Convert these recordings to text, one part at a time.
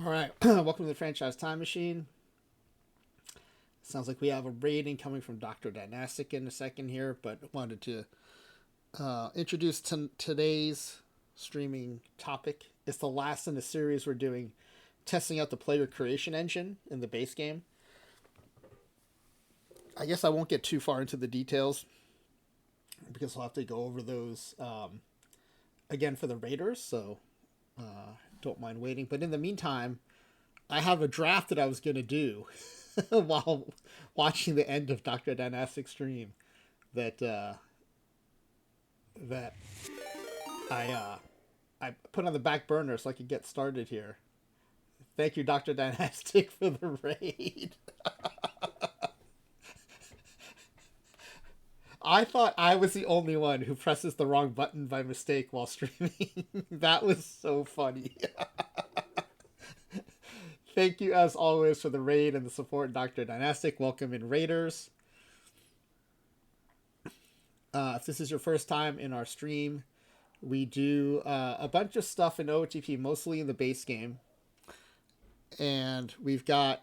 All right, welcome to the Franchise Time Machine. Sounds like we have a rating coming from Dr. Dynastic in a second here, but wanted to introduce today's streaming topic. It's the last in the series we're doing, testing out the player creation engine in the base game. I guess I won't get too far into the details because I'll have to go over those again for the Raiders, so don't mind waiting. But in the meantime, I have a draft that I was going to do while watching the end of Dr. Dynastic's stream that that I put on the back burner so I could get started here. Thank you, Dr. Dynastic, for the raid. I thought I was the only one who presses the wrong button by mistake while streaming. That was so funny. Thank you, as always, for the raid and the support, Dr. Dynastic. Welcome in, Raiders. If this is your first time in our stream, we do a bunch of stuff in OOTP, mostly in the base game. And we've got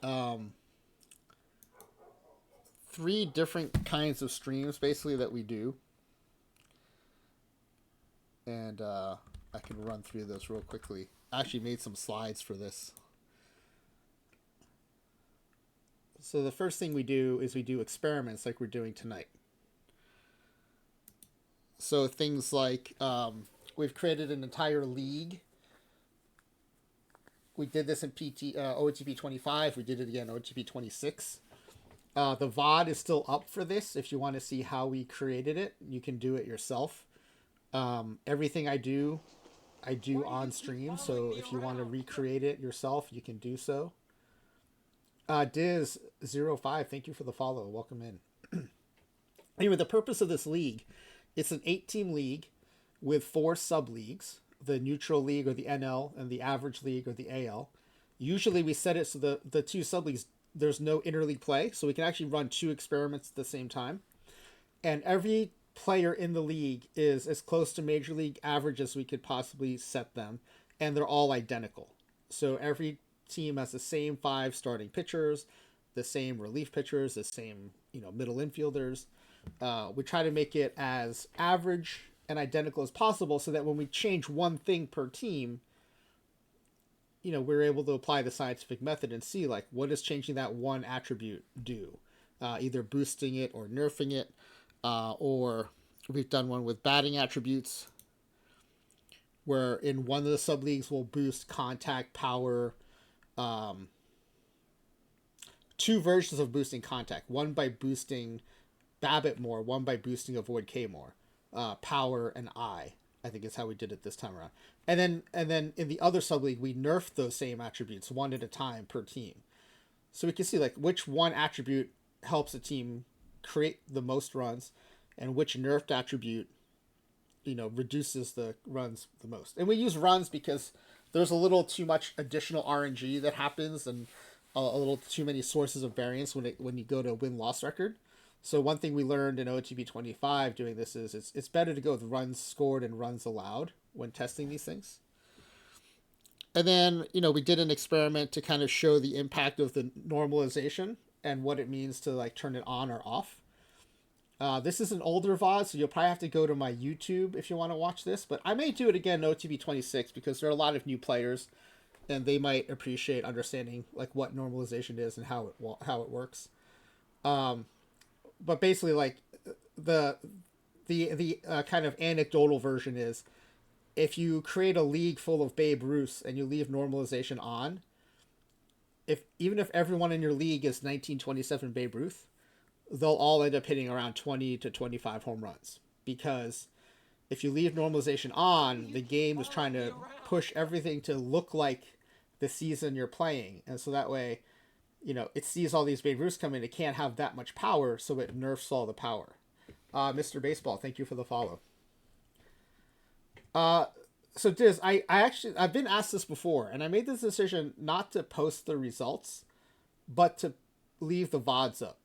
3 different kinds of streams, basically, that we do. And I can run through those real quickly. I actually made some slides for this. So the first thing we do is we do experiments like we're doing tonight. So things like we've created an entire league. We did this in OOTP25. We did it again in OOTP26. The VOD is still up for this. If you want to see how we created it, you can do it yourself. Everything I do on stream. So if you want to recreate it yourself, you can do so. Diz05, thank you for the follow. Welcome in. Anyway, the purpose of this league, it's an 8-team league with 4 sub-leagues, the neutral league or the NL and the average league or the AL. Usually we set it so the 2 sub-leagues, there's no interleague play, so we can actually run 2 experiments at the same time. And every player in the league is as close to major league average as we could possibly set them, and they're all identical. So every team has the same 5 starting pitchers, the same relief pitchers, the same middle infielders. We try to make it as average and identical as possible so that when we change one thing per team, we're able to apply the scientific method and see like what does changing that one attribute do, either boosting it or nerfing it, or we've done one with batting attributes where in one of the sub leagues we'll boost contact, power. 2 versions of boosting contact. One by boosting Babbitt more, one by boosting Avoid K more. Power and I think is how we did it this time around. And then in the other subleague, we nerfed those same attributes one at a time per team. So we can see like which one attribute helps a team create the most runs and which nerfed attribute, reduces the runs the most. And we use runs because there's a little too much additional RNG that happens and a little too many sources of variance when you go to a win-loss record. So one thing we learned in OOTP25 doing this is it's better to go with runs scored and runs allowed when testing these things. And then, we did an experiment to kind of show the impact of the normalization and what it means to like turn it on or off. This is an older VOD, so you'll probably have to go to my YouTube if you want to watch this. But I may do it again in OTP26 because there are a lot of new players, and they might appreciate understanding like what normalization is and how it works. But basically, like the kind of anecdotal version is, if you create a league full of Babe Ruths and you leave normalization on, even if everyone in your league is 1927 Babe Ruth, they'll all end up hitting around 20 to 25 home runs. Because if you leave normalization on, the game is trying to push everything to look like the season you're playing. And so that way, it sees all these Babe Ruths come in. It can't have that much power, so it nerfs all the power. Mr. Baseball, thank you for the follow. So Diz, I've been asked this before, and I made this decision not to post the results, but to leave the VODs up.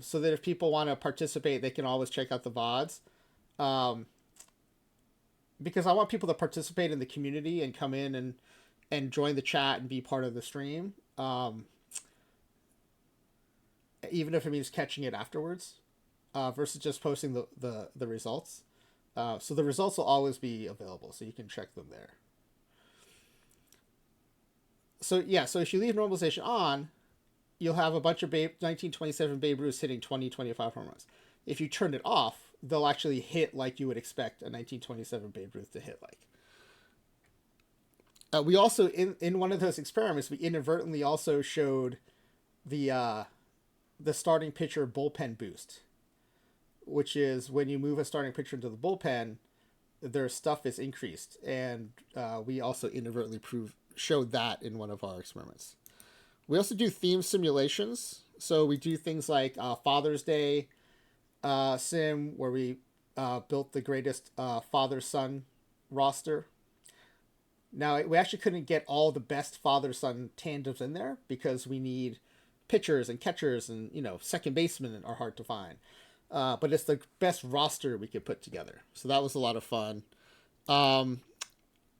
So that if people want to participate, they can always check out the VODs. Because I want people to participate in the community and come in and and join the chat and be part of the stream, even if it means catching it afterwards, versus just posting the results. So the results will always be available, so you can check them there. So yeah, so if you leave normalization on, you'll have a bunch of 1927 Babe Ruths hitting 20-25 home runs. If you turn it off, they'll actually hit like you would expect a 1927 Babe Ruth to hit like. We also, in one of those experiments, we inadvertently also showed the starting pitcher bullpen boost, which is when you move a starting pitcher into the bullpen, their stuff is increased, and we also inadvertently showed that in one of our experiments. We also do theme simulations, so we do things like Father's Day sim, where we built the greatest father-son roster. Now, we actually couldn't get all the best father-son tandems in there because we need pitchers and catchers, and second basemen are hard to find. But it's the best roster we could put together, so that was a lot of fun.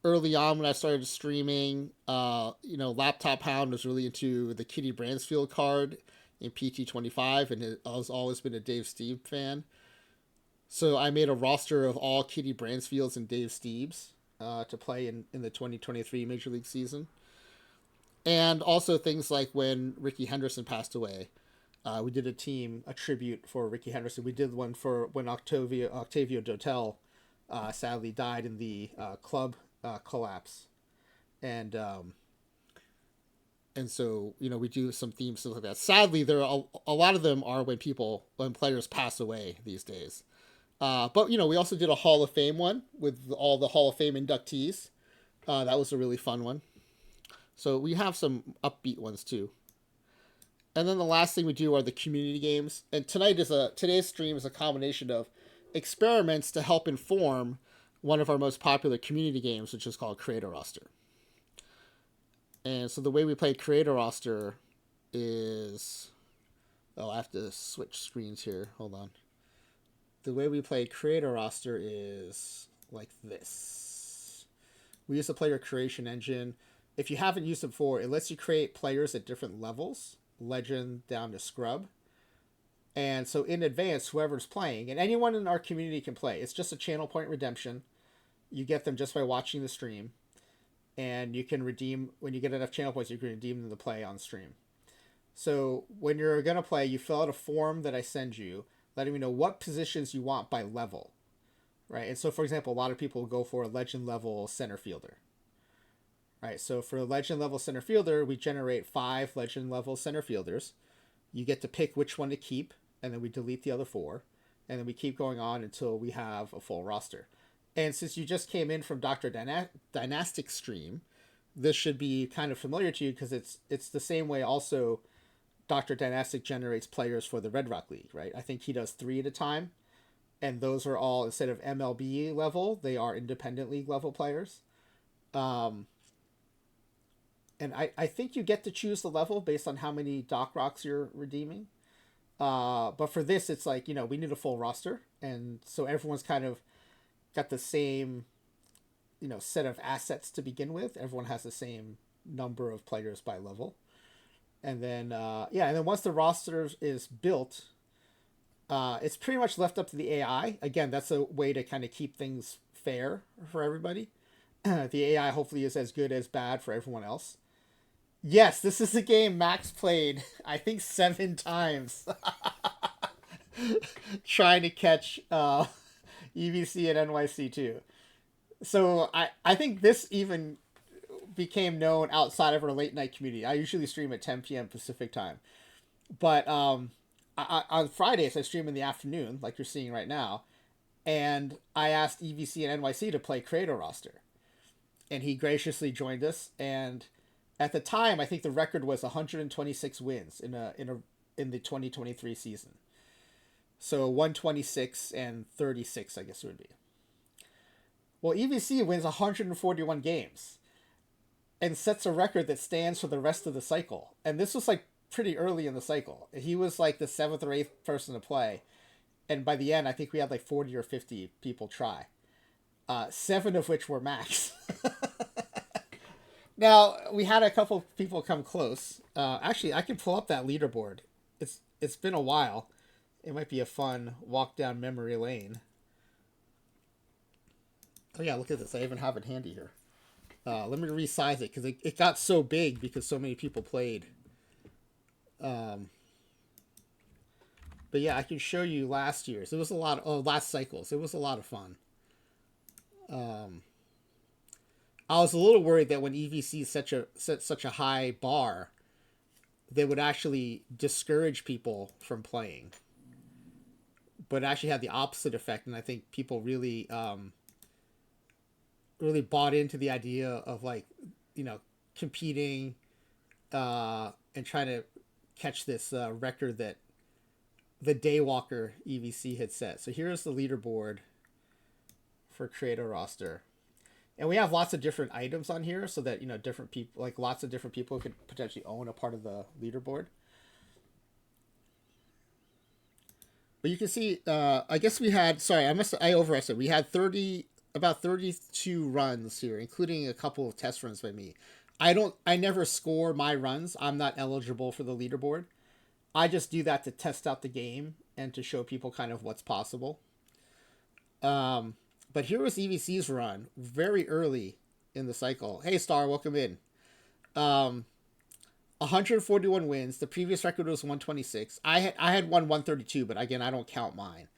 Early on when I started streaming, Laptop Hound was really into the Kitty Bransfield card in PT25, and I've always been a Dave Stieb fan. So I made a roster of all Kitty Bransfields and Dave Stiebs to play in the 2023 Major League season. And also things like when Ricky Henderson passed away. We did a tribute for Ricky Henderson. We did one for when Octavio Dotel sadly died in the club collapse. And so, we do some themes, stuff like that. Sadly, there are a lot of them are when players pass away these days. But, we also did a Hall of Fame one with all the Hall of Fame inductees. That was a really fun one. So we have some upbeat ones too. And then the last thing we do are the community games. And today's stream is a combination of experiments to help inform one of our most popular community games, which is called Creator Roster. And so the way we play Creator Roster is... Oh, I have to switch screens here. Hold on. The way we play Creator Roster is like this. We use the player creation engine. If you haven't used it before, it lets you create players at different levels, legend down to scrub. And so in advance, whoever's playing, and anyone in our community can play. It's just a channel point redemption. You get them just by watching the stream. And you can redeem, when you get enough channel points, you can redeem them to play on stream. So when you're going to play, you fill out a form that I send you, letting me know what positions you want by level. Right? And so, for example, a lot of people go for a legend level center fielder. Right, so for a legend level center fielder, we generate 5 legend level center fielders. You get to pick which one to keep, and then we delete the other 4. And then we keep going on until we have a full roster. And since you just came in from Dr. Dynastic stream, this should be kind of familiar to you because it's the same way also Dr. Dynastic generates players for the Red Rock League, right? I think he does 3 at a time. And those are all, instead of MLB level, they are independent league level players. And I think you get to choose the level based on how many Doc Rocks you're redeeming. But for this, it's like, we need a full roster. And so everyone's kind of got the same, set of assets to begin with. Everyone has the same number of players by level. And then, and then once the roster is built, it's pretty much left up to the AI. Again, that's a way to kind of keep things fair for everybody. The AI hopefully is as good as bad for everyone else. Yes, this is a game Max played, I think 7 times. Trying to catch EVC and NYC too. So I think this even became known outside of our late night community. I usually stream at 10 p.m. Pacific time. But on Fridays, I stream in the afternoon, like you're seeing right now. And I asked EVC and NYC to play Creator Roster. And he graciously joined us, and at the time, I think the record was 126 wins in the 2023 season. So 126 and 36, I guess it would be. Well, EVC wins 141 games and sets a record that stands for the rest of the cycle. And this was like pretty early in the cycle. He was like the 7th or 8th person to play. And by the end, I think we had like 40 or 50 people try. 7 of which were Max. Now we had a couple people come close. Actually, I can pull up that leaderboard. It's been a while. It might be a fun walk down memory lane. Oh yeah, look at this. I even have it handy here. Let me resize it because it got so big because so many people played. Um, but yeah, I can show you last year's. It was a lot. Last cycles. It was a lot of fun. Um, I was a little worried that when EVC set such a high bar, they would actually discourage people from playing. But it actually had the opposite effect, and I think people really really bought into the idea of like, you know, competing and trying to catch this record that the Daywalker EVC had set. So here's the leaderboard for Creator Roster. And we have lots of different items on here so that, you know, different people, like lots of different people could potentially own a part of the leaderboard. But you can see, I guess we had, sorry, I overestimated. We had about 32 runs here, including a couple of test runs by me. I never score my runs. I'm not eligible for the leaderboard. I just do that to test out the game and to show people kind of what's possible. But here was EVC's run very early in the cycle. Hey, Star, welcome in. 141 wins. The previous record was 126. I had won 132, but again, I don't count mine.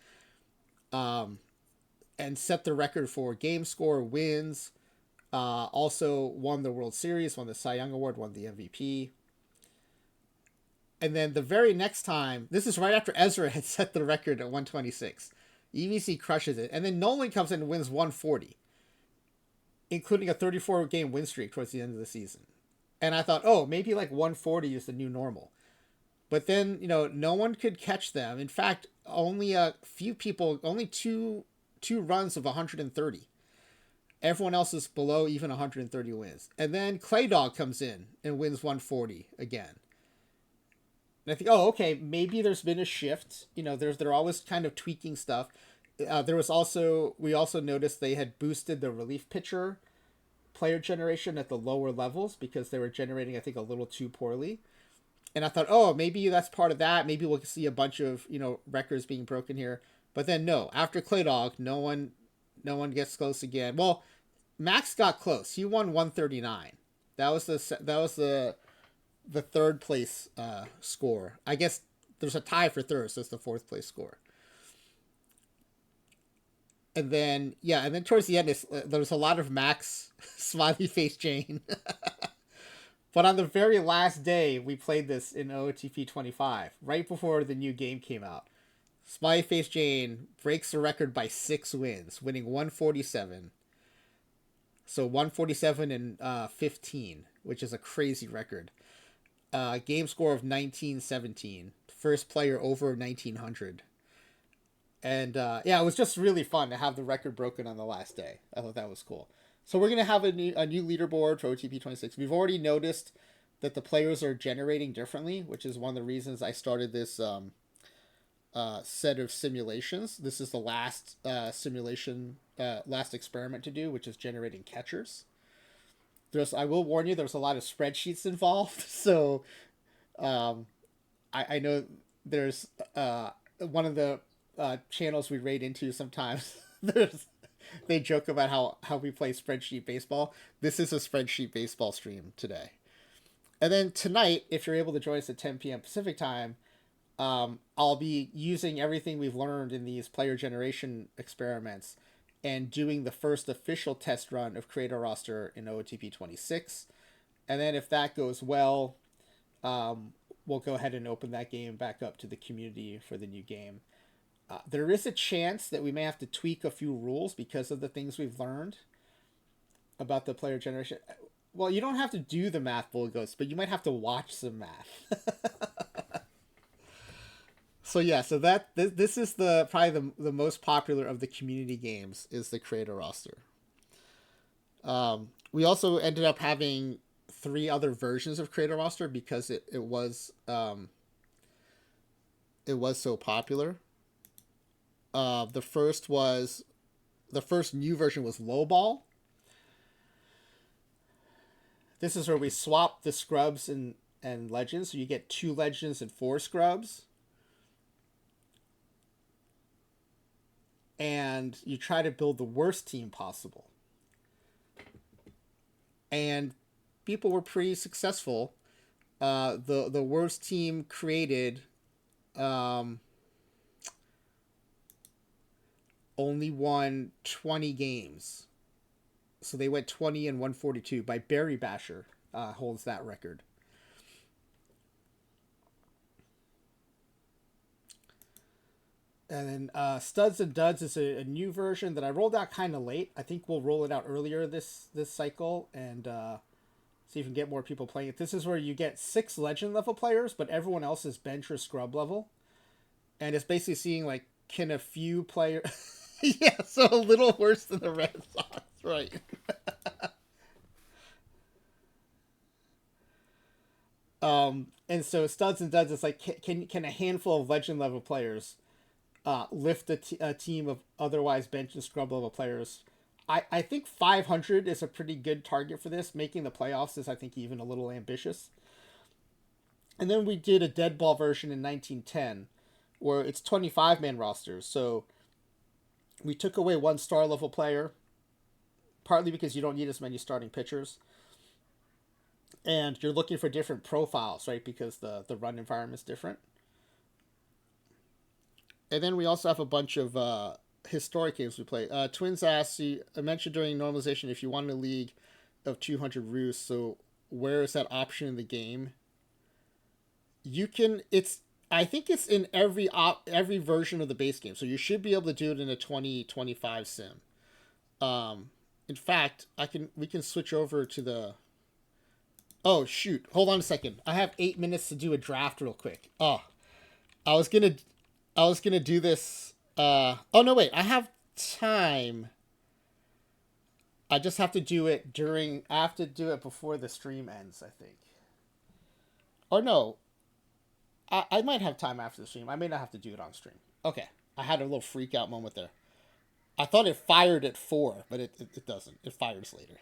And set the record for game score, wins. Also won the World Series, won the Cy Young Award, won the MVP. And then the very next time, this is right after Ezra had set the record at 126. EVC crushes it. And then Nolan comes in and wins 140, including a 34-game win streak towards the end of the season. And I thought, oh, maybe like 140 is the new normal. But then, you know, no one could catch them. In fact, only a few people, only two runs of 130. Everyone else is below even 130 wins. And then Clay Dog comes in and wins 140 again. And I think, oh, okay, maybe there's been a shift. You know, they're always kind of tweaking stuff. We also noticed they had boosted the relief pitcher player generation at the lower levels because they were generating, I think, a little too poorly. And I thought, oh, maybe that's part of that. Maybe we'll see a bunch of, you know, records being broken here. But then no, after Clay Dog, no one gets close again. Well, Max got close. He won 139. That was the third place score. I guess there's a tie for third, so it's the fourth place score. And then towards the end, there was a lot of Max smiley face Jane. But on the very last day, we played this in OOTP25, right before the new game came out. Smiley face Jane breaks the record by 6 wins, winning 147. So 147 and 15, which is a crazy record. Game score of 1917. First player over 1900. And yeah, it was just really fun to have the record broken on the last day. I thought that was cool. So we're going to have a new leaderboard for OOTP26. We've already noticed that the players are generating differently, which is one of the reasons I started this set of simulations. This is the last last experiment to do, which is generating catchers. I will warn you, there's a lot of spreadsheets involved. So I know there's one of the channels we raid into sometimes. They joke about how we play spreadsheet baseball. This is a spreadsheet baseball stream today. And then tonight, if you're able to join us at 10 p.m. Pacific time, I'll be using everything we've learned in these player generation experiments and doing the first official test run of Creator Roster in OOTP26. And then if that goes well, we'll go ahead and open that game back up to the community for the new game. There is a chance that we may have to tweak a few rules because of the things we've learned about the player generation. Well, you don't have to do the math, Bull Ghost, but you might have to watch some math. So yeah, so this is probably the most popular of the community games is the Creator Roster. We also ended up having 3 other versions of Creator Roster because it was so popular. The first new version was Lowball. This is where we swap the scrubs and legends. So you get 2 legends and 4 scrubs. And you try to build the worst team possible. And people were pretty successful. The worst team created only won 20 games. So they went 20 and 142. By Barry Basher holds that record. And then Studs and Duds is a new version that I rolled out kind of late. I think we'll roll it out earlier this cycle and see if we can get more people playing it. This is where you get 6 legend level players, but everyone else is bench or scrub level. And it's basically seeing, like, can a few players... yeah, so a little worse than the Red Sox, right. And so Studs and Duds is like, can a handful of legend level players lift a team of otherwise bench and scrub level players? I think 500 is a pretty good target for this. Making the playoffs is, I think, even a little ambitious. And then we did a dead ball version in 1910 where it's 25-man rosters. So we took away 1 star level player, partly because you don't need as many starting pitchers. And you're looking for different profiles, right? Because the run environment is different. And then we also have a bunch of historic games we play. Twins asked, I mentioned during normalization if you want a league of 200 roosts, so where is that option in the game? You can, I think it's in every version of the base game, so you should be able to do it in a 2025 sim. In fact, we can switch over to the... Oh, shoot. Hold on a second. I have 8 minutes to do a draft real quick. Oh, I was gonna do this. Oh, no, wait. I have time. I just have to do it I have to do it before the stream ends, I think. Or no. I might have time after the stream. I may not have to do it on stream. Okay. I had a little freak out moment there. I thought it fired at 4, but it doesn't. It fires later.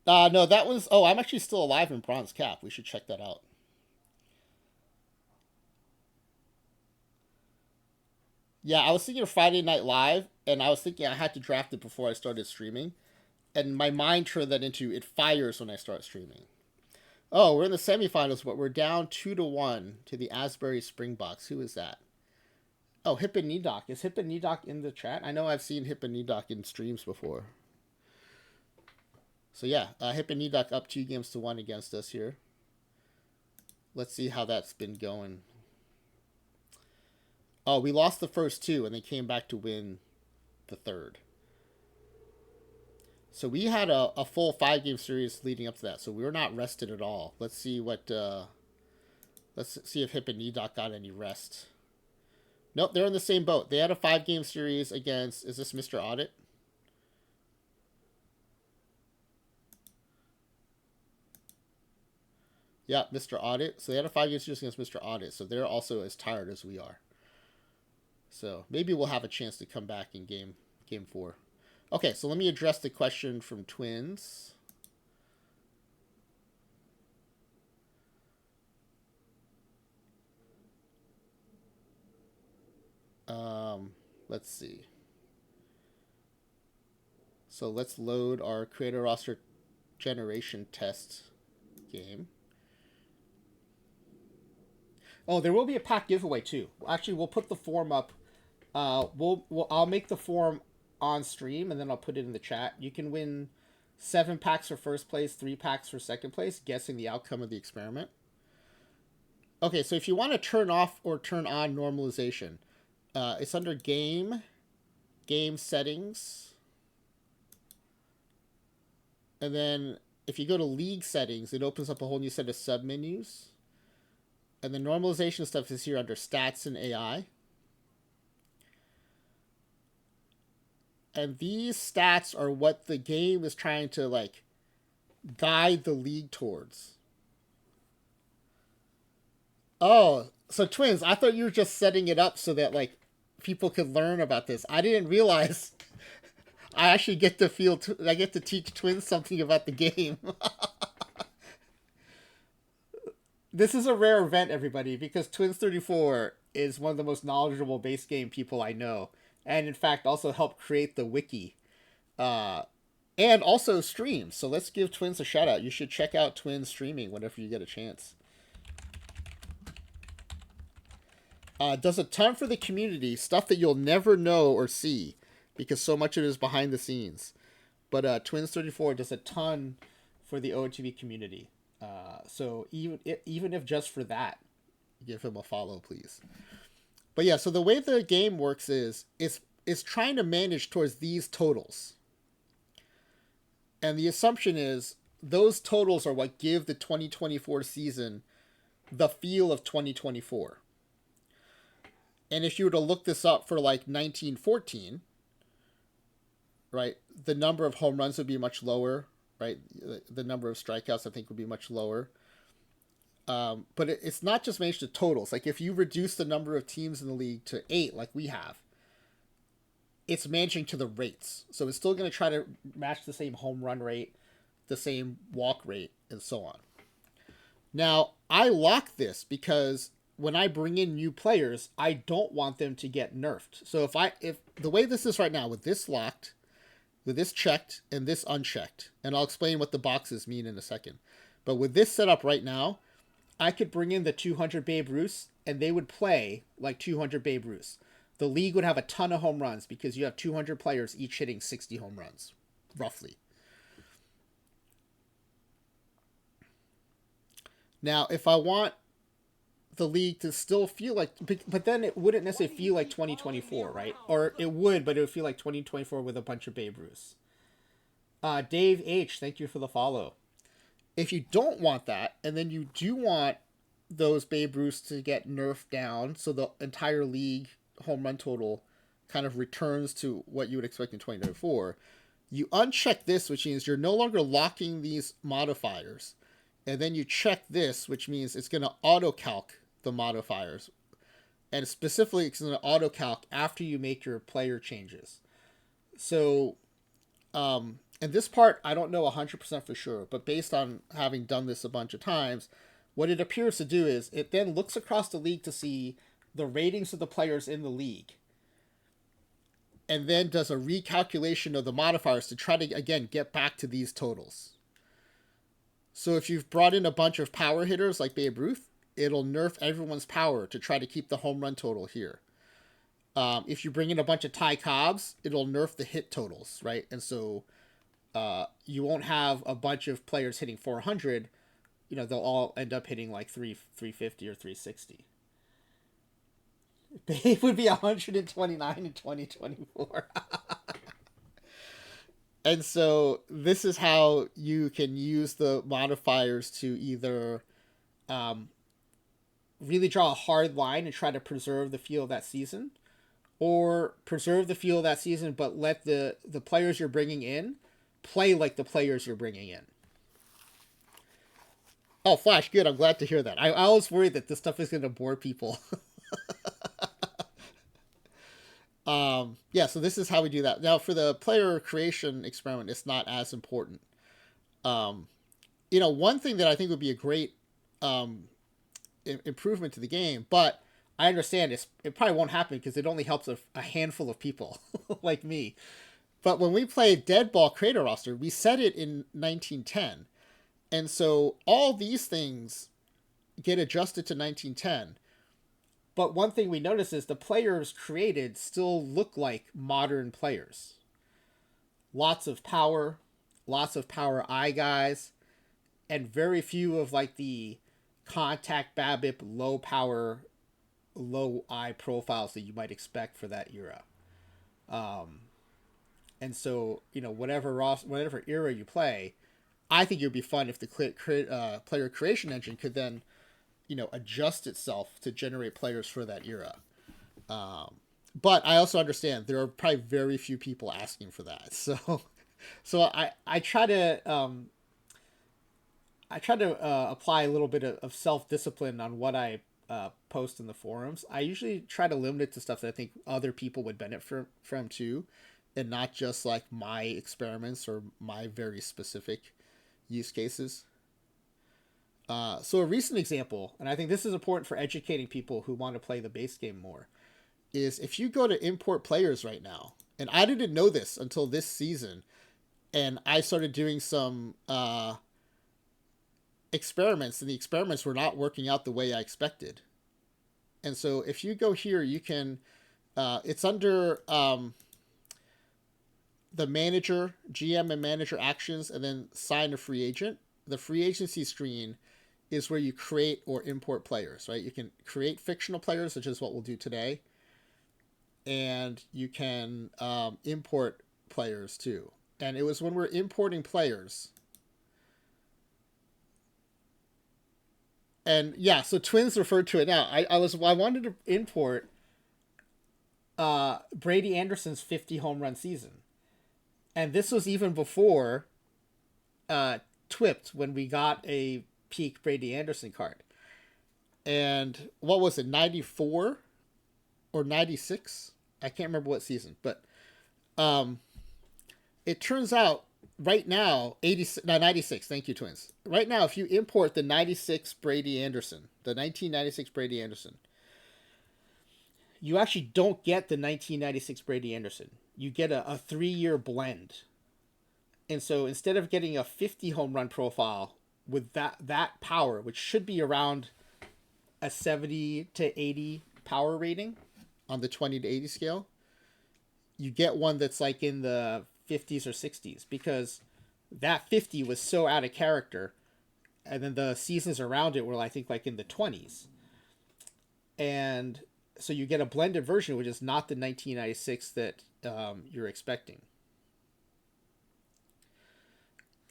No, that was... Oh, I'm actually still alive in Bronze Cap. We should check that out. Yeah, I was thinking of Friday Night Live, and I was thinking I had to draft it before I started streaming. And my mind turned that into it fires when I start streaming. Oh, we're in the semifinals, but we're down 2-1 to the Asbury Springboks. Who is that? Oh, Hipponedoc. Is Hipponedoc in the chat? I know I've seen Hipponedoc in streams before. So yeah, Hipponedoc up 2-1 against us here. Let's see how that's been going. Oh, we lost the first 2, and they came back to win the third. So we had a full 5-game series leading up to that, so we were not rested at all. Let's see what... let's see if Hipponedoc got any rest. Nope, they're in the same boat. They had a 5-game series against... Is this Mr. Audit? Yeah, Mr. Audit. So they had a 5-game series against Mr. Audit, so they're also as tired as we are. So maybe we'll have a chance to come back in game 4. Okay, so let me address the question from Twins. Let's see. So let's load our creator roster generation test game. Oh, there will be a pack giveaway too. Actually, we'll put the form up. I'll make the form on stream and then I'll put it in the chat. You can win 7 packs for first place, 3 packs for second place, guessing the outcome of the experiment. Okay, so if you want to turn off or turn on normalization, it's under game settings. And then if you go to league settings, it opens up a whole new set of submenus. And the normalization stuff is here under stats and AI. And these stats are what the game is trying to, like, guide the league towards. Oh, so Twins, I thought you were just setting it up so that, like, people could learn about this. I didn't realize I actually get to I get to teach twins something about the game. This is a rare event, everybody, because Twins34 is one of the most knowledgeable base game people I know, and in fact also helped create the wiki, uh, and also streams. So let's give Twins a shout out. You should check out Twins streaming whenever you get a chance. Does a ton for the community, stuff that you'll never know or see, because so much of it is behind the scenes. But Twins34 does a ton for the OOTP community. So even if just for that, give him a follow, please. But yeah, so the way the game works is it's trying to manage towards these totals, and the assumption is those totals are what give the 2024 season the feel of 2024. And if you were to look this up for like 1914, right, the number of home runs would be much lower, right? The number of strikeouts, I think, would be much lower. But it's not just managed to totals. Like if you reduce the number of teams in the league to 8, like we have, it's managing to the rates. So it's still going to try to match the same home run rate, the same walk rate, and so on. Now, I lock this because when I bring in new players, I don't want them to get nerfed. So if the way this is right now, with this locked, with this checked, and this unchecked, and I'll explain what the boxes mean in a second. But with this setup right now, I could bring in the 200 Babe Ruths, and they would play like 200 Babe Ruths. The league would have a ton of home runs because you have 200 players each hitting 60 home runs, roughly. Now, if I want the league to still feel like, but then it wouldn't necessarily feel like 2024, right? Or it would, but it would feel like 2024 with a bunch of Babe Ruths. Dave H, thank you for the follow. If you don't want that, and then you do want those Babe Ruths to get nerfed down, so the entire league home run total kind of returns to what you would expect in 2024, you uncheck this, which means you're no longer locking these modifiers. And then you check this, which means it's going to auto-calc the modifiers. And specifically, it's going to auto-calc after you make your player changes. So, and this part, I don't know 100% for sure, but based on having done this a bunch of times, what it appears to do is it then looks across the league to see the ratings of the players in the league, and then does a recalculation of the modifiers to try to, again, get back to these totals. So if you've brought in a bunch of power hitters like Babe Ruth, it'll nerf everyone's power to try to keep the home run total here. If you bring in a bunch of Ty Cobbs, it'll nerf the hit totals, right? And so you won't have a bunch of players hitting 400. You know, they'll all end up hitting like 350 or 360. Babe would be 129 in 2024. And so this is how you can use the modifiers to either really draw a hard line and try to preserve the feel of that season, or preserve the feel of that season but let the players you're bringing in play like the players you're bringing in. Oh, Flash, good. I'm glad to hear that. I was worried that this stuff is going to bore people. Yeah, so this is how we do that. Now, for the player creation experiment, it's not as important. One thing that I think would be a great improvement to the game, but I understand it probably won't happen because it only helps a handful of people like me. But when we played Dead Ball Creator Roster, we set it in 1910. And so all these things get adjusted to 1910. But one thing we notice is the players created still look like modern players. Lots of power eye guys, and very few of like the contact BABIP low power, low eye profiles that you might expect for that era. And so, whatever era you play, I think it would be fun if the player creation engine could then, adjust itself to generate players for that era. But I also understand there are probably very few people asking for that. So I try to apply a little bit of self-discipline on what I post in the forums. I usually try to limit it to stuff that I think other people would benefit from too, and not just like my experiments or my very specific use cases. So a recent example, and I think this is important for educating people who want to play the base game more, is if you go to import players right now, and I didn't know this until this season, and I started doing some experiments, and the experiments were not working out the way I expected. And so if you go here, you can, it's under the manager, GM and manager actions, and then sign a free agent. The free agency screen is where you create or import players, right? You can create fictional players, which is what we'll do today, and you can import players too. And it was when we're importing players. And yeah, so Twins referred to it now. I wanted to import Brady Anderson's 50 home run season. And this was even before Twipped, when we got a peak Brady Anderson card. And what was it, 94 or 96? I can't remember what season, but it turns out right now, 96, thank you, Twins. Right now, if you import the 96 Brady Anderson, the 1996 Brady Anderson, you actually don't get the 1996 Brady Anderson. You get a 3-year blend. And so instead of getting a 50 home run profile with that power, which should be around a 70 to 80 power rating on the 20 to 80 scale, you get one that's like in the 50s or 60s, because that 50 was so out of character, and then the seasons around it were, I think, like in the 20s. And so you get a blended version, which is not the 1996 that you're expecting.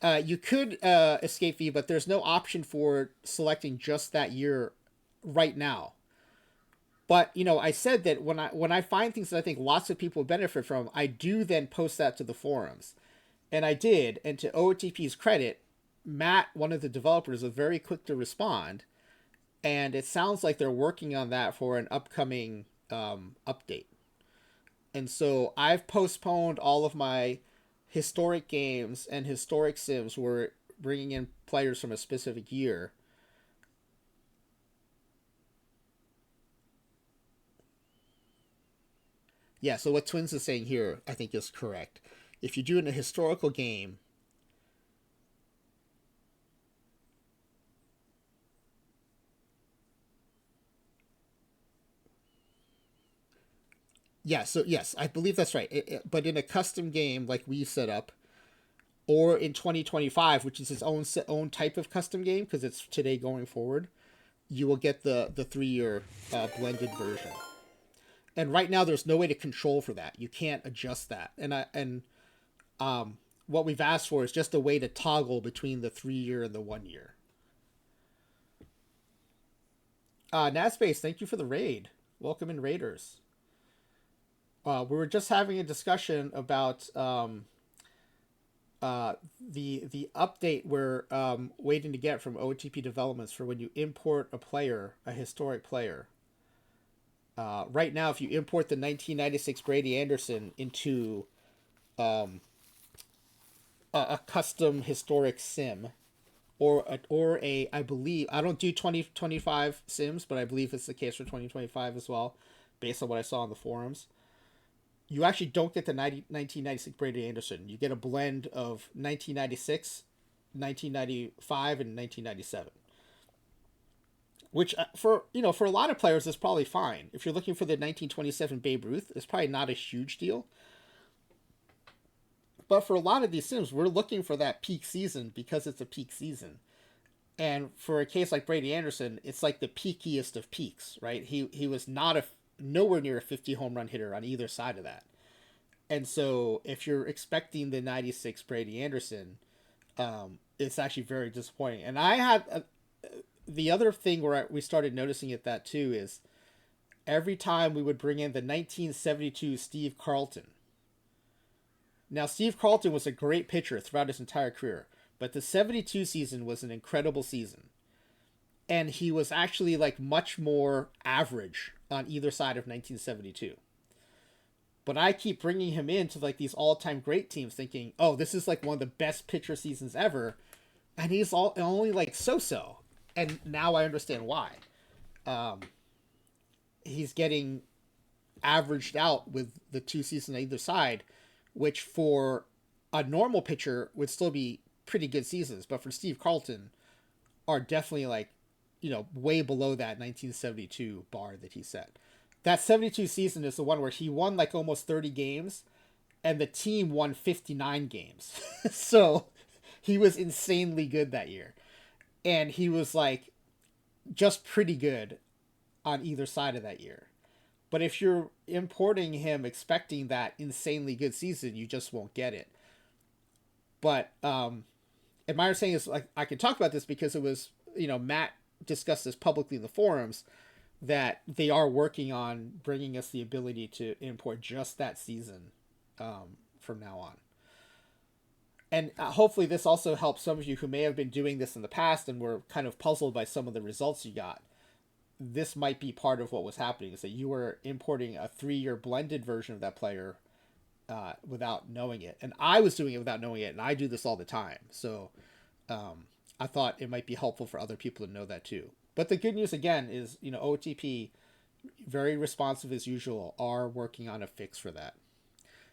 You could escape V, but there's no option for selecting just that year right now. But I said that when I find things that I think lots of people benefit from, I do then post that to the forums, and I did. And to OOTP's credit, Matt, one of the developers, was very quick to respond, and it sounds like they're working on that for an upcoming update. And so I've postponed all of my historic games and historic sims where bringing in players from a specific year. Yeah, so what Twins is saying here, I think, is correct. If you do in a historical game, yeah, so yes, I believe that's right. But in a custom game like we set up, or in 2025, which is its own type of custom game because it's today going forward, you will get the 3-year blended version. And right now, there's no way to control for that. You can't adjust that. What we've asked for is just a way to toggle between the 3-year and the 1-year. Natspace, thank you for the raid. Welcome in, Raiders. We were just having a discussion about the update we're waiting to get from OTP Developments for when you import a historic player. Right now, if you import the 1996 Brady Anderson into a custom historic sim, or I believe, I don't do 2025 sims, but I believe it's the case for 2025 as well, based on what I saw on the forums. You actually don't get the 1996 Brady Anderson. You get a blend of 1996, 1995, and 1997. Which for a lot of players is probably fine. If you're looking for the 1927 Babe Ruth, it's probably not a huge deal. But for a lot of these sims, we're looking for that peak season because it's a peak season. And for a case like Brady Anderson, it's like the peakiest of peaks, right? He was nowhere near a 50 home run hitter on either side of that. And so if you're expecting the 96 Brady Anderson, it's actually very disappointing. And I had the other thing where we started noticing it that too is every time we would bring in the 1972 Steve Carlton. Now, Steve Carlton was a great pitcher throughout his entire career, but the 72 season was an incredible season. And he was actually like much more average on either side of 1972. But I keep bringing him into like these all-time great teams, thinking, "Oh, this is like one of the best pitcher seasons ever," and he's only like so-so. And now I understand why. Um, he's getting averaged out with the two seasons on either side, which for a normal pitcher would still be pretty good seasons, but for Steve Carlton are definitely like, way below that 1972 bar that he set. That 72 season is the one where he won like almost 30 games and the team won 59 games. So he was insanely good that year. And he was like just pretty good on either side of that year. But if you're importing him expecting that insanely good season, you just won't get it. But and my understanding is, like, I can talk about this because it was, Matt discussed this publicly in the forums, that they are working on bringing us the ability to import just that season from now on. And hopefully this also helps some of you who may have been doing this in the past and were kind of puzzled by some of the results you got. This might be part of what was happening, is that you were importing a 3-year blended version of that player without knowing it. And I was doing it without knowing it, and I do this all the time. So I thought it might be helpful for other people to know that too. But the good news, again, is, OOTP, very responsive as usual, are working on a fix for that.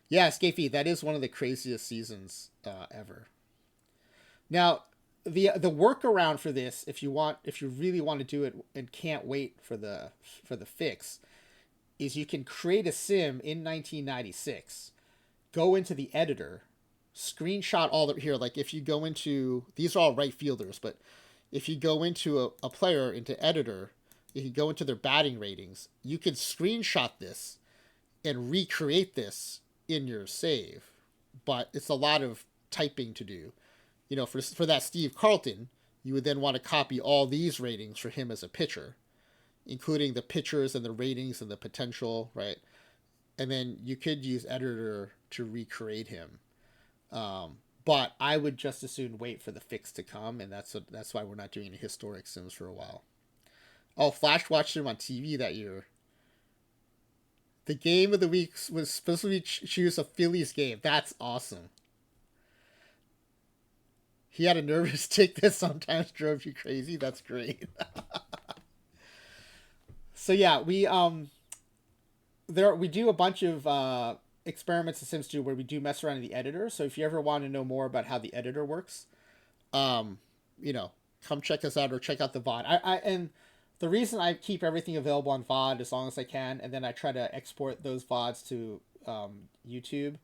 Yeah, Scafey, that is one of the craziest seasons ever. Now, the workaround for this, if you really want to do it and can't wait for the fix, is you can create a sim in 1996, go into the editor, screenshot all the, here, like if you go into, these are all right fielders, but if you go into a player, into editor, if you go into their batting ratings, you can screenshot this and recreate this in your save. But it's a lot of typing to do. For that Steve Carlton, you would then want to copy all these ratings for him as a pitcher, including the pitchers and the ratings and the potential, right? And then you could use editor to recreate him. But I would just as soon wait for the fix to come, and that's why we're not doing any historic sims for a while. Oh, Flash watched him on TV that year. The game of the week was supposed to choose a Phillies game. That's awesome. He had a nervous tick that sometimes drove you crazy. That's great. So yeah, we do a bunch of experiments in Sims 2 where we do mess around in the editor. So if you ever want to know more about how the editor works, come check us out or check out the VOD. And the reason I keep everything available on VOD as long as I can, and then I try to export those VODs to YouTube,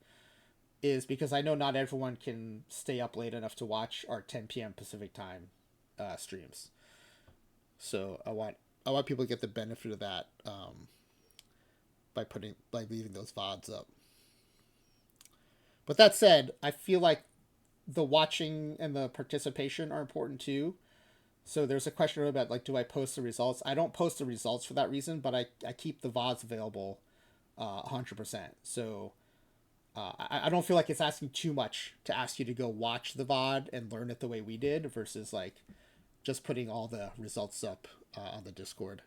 is because I know not everyone can stay up late enough to watch our 10 p.m. Pacific time streams. So I want people to get the benefit of that by leaving those VODs up. But that said, I feel like the watching and the participation are important too. So there's a question about, like, do I post the results? I don't post the results for that reason, but I keep the VODs available 100%. So I don't feel like it's asking too much to ask you to go watch the VOD and learn it the way we did versus like just putting all the results up on the Discord.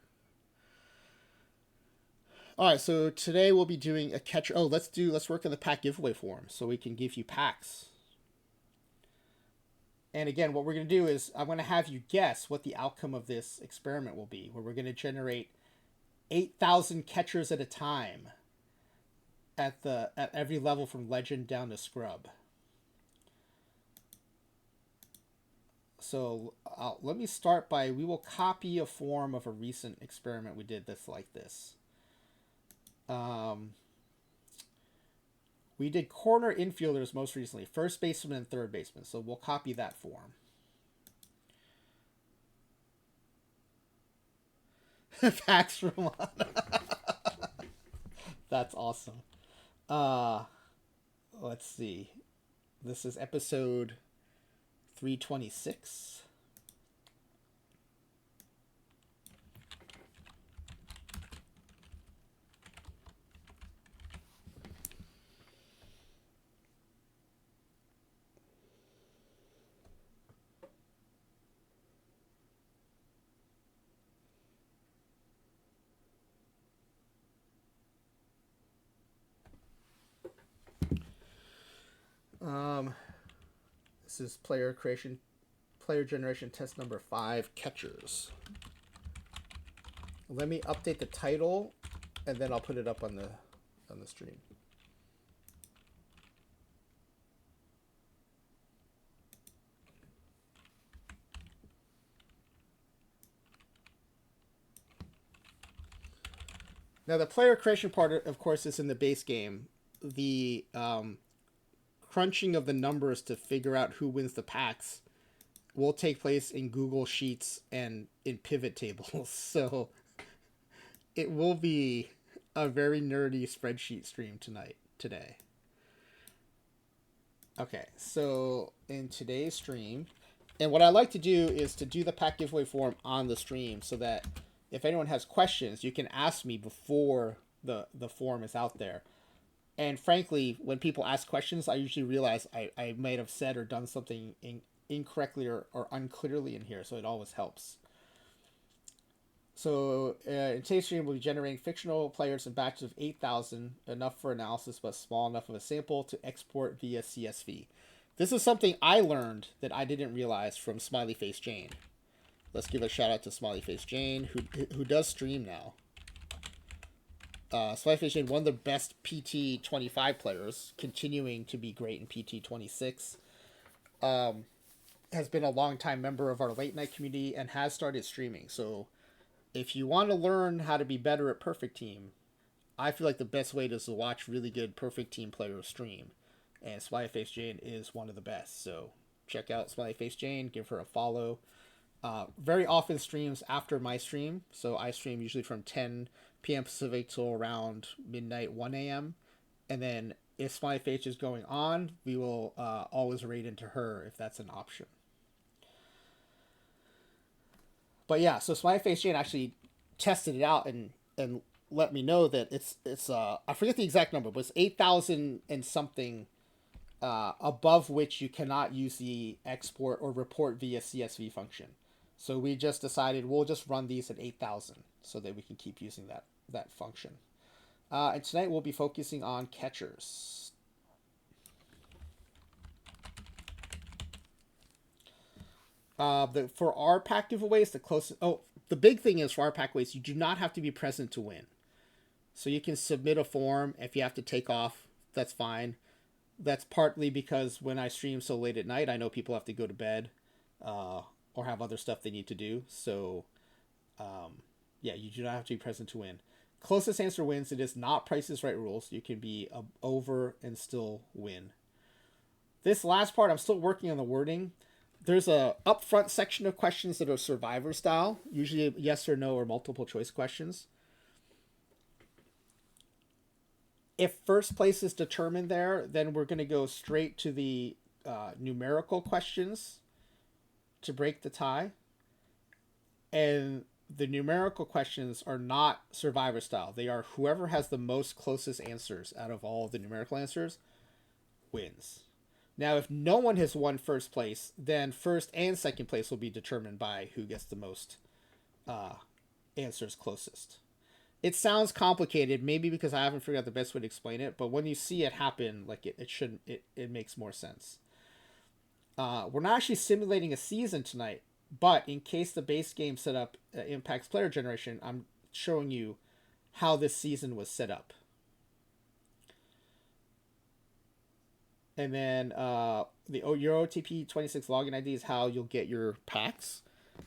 All right, so today we'll be doing a catcher. Oh, let's work in the pack giveaway form so we can give you packs. And again, what we're going to do is I'm going to have you guess what the outcome of this experiment will be, where we're going to generate 8,000 catchers at a time at every level from legend down to scrub. So let me start by, we will copy a form of a recent experiment we did that's like this. We did corner infielders most recently, first baseman and third baseman. So we'll copy that form. Packs from on. That's awesome. Let's see. This is episode 326. Um, this is player generation test number 5, catchers. Let me update the title, and then I'll put it up on the stream. Now, the player creation part, of course, is in the base game. The crunching of the numbers to figure out who wins the packs will take place in Google Sheets and in pivot tables. So it will be a very nerdy spreadsheet stream today. Okay, so in today's stream, and what I like to do is to do the pack giveaway form on the stream so that if anyone has questions, you can ask me before the form is out there. And frankly, when people ask questions, I usually realize I might have said or done something incorrectly or unclearly in here, so it always helps. So in today's stream, we'll be generating fictional players in batches of 8,000, enough for analysis, but small enough of a sample to export via CSV. This is something I learned that I didn't realize from Smiley Face Jane. Let's give a shout out to Smiley Face Jane, who does stream now. Smiley Face Jane, one of the best PT25 players, continuing to be great in PT26. Has been a longtime member of our late night community and has started streaming. So if you want to learn how to be better at Perfect Team, I feel like the best way is to watch really good Perfect Team players stream. And Smiley Face Jane is one of the best. So check out Smiley Face Jane, give her a follow. Very often streams after my stream. So I stream usually from 10 p.m. Pacific till around midnight, 1 a.m. And then if Smiley Face is going on, we will always raid into her if that's an option. But yeah, so Smiley Face Jane actually tested it out and let me know that it's I forget the exact number, but it's 8,000 and something above which you cannot use the export or report via CSV function. So we just decided we'll just run these at 8,000 so that we can keep using that function. And tonight we'll be focusing on catchers. For our pack giveaways, the big thing is for our pack giveaways, you do not have to be present to win. So you can submit a form. If you have to take off, that's fine. That's partly because when I stream so late at night, I know people have to go to bed or have other stuff they need to do. So, yeah, you do not have to be present to win. Closest answer wins. It is not Price is Right rules. You can be over and still win. This last part, I'm still working on the wording. There's a upfront section of questions that are survivor style, usually yes or no or multiple choice questions. If first place is determined there, then we're going to go straight to the numerical questions to break the tie. And the numerical questions are not survivor style. They are whoever has the most closest answers out of all of the numerical answers wins. Now, if no one has won first place, then first and second place will be determined by who gets the most answers closest. It sounds complicated, maybe because I haven't figured out the best way to explain it, but when you see it happen, like it makes more sense. We're not actually simulating a season tonight, but in case the base game setup impacts player generation, I'm showing you how this season was set up. And then your OOTP26 login ID is how you'll get your packs.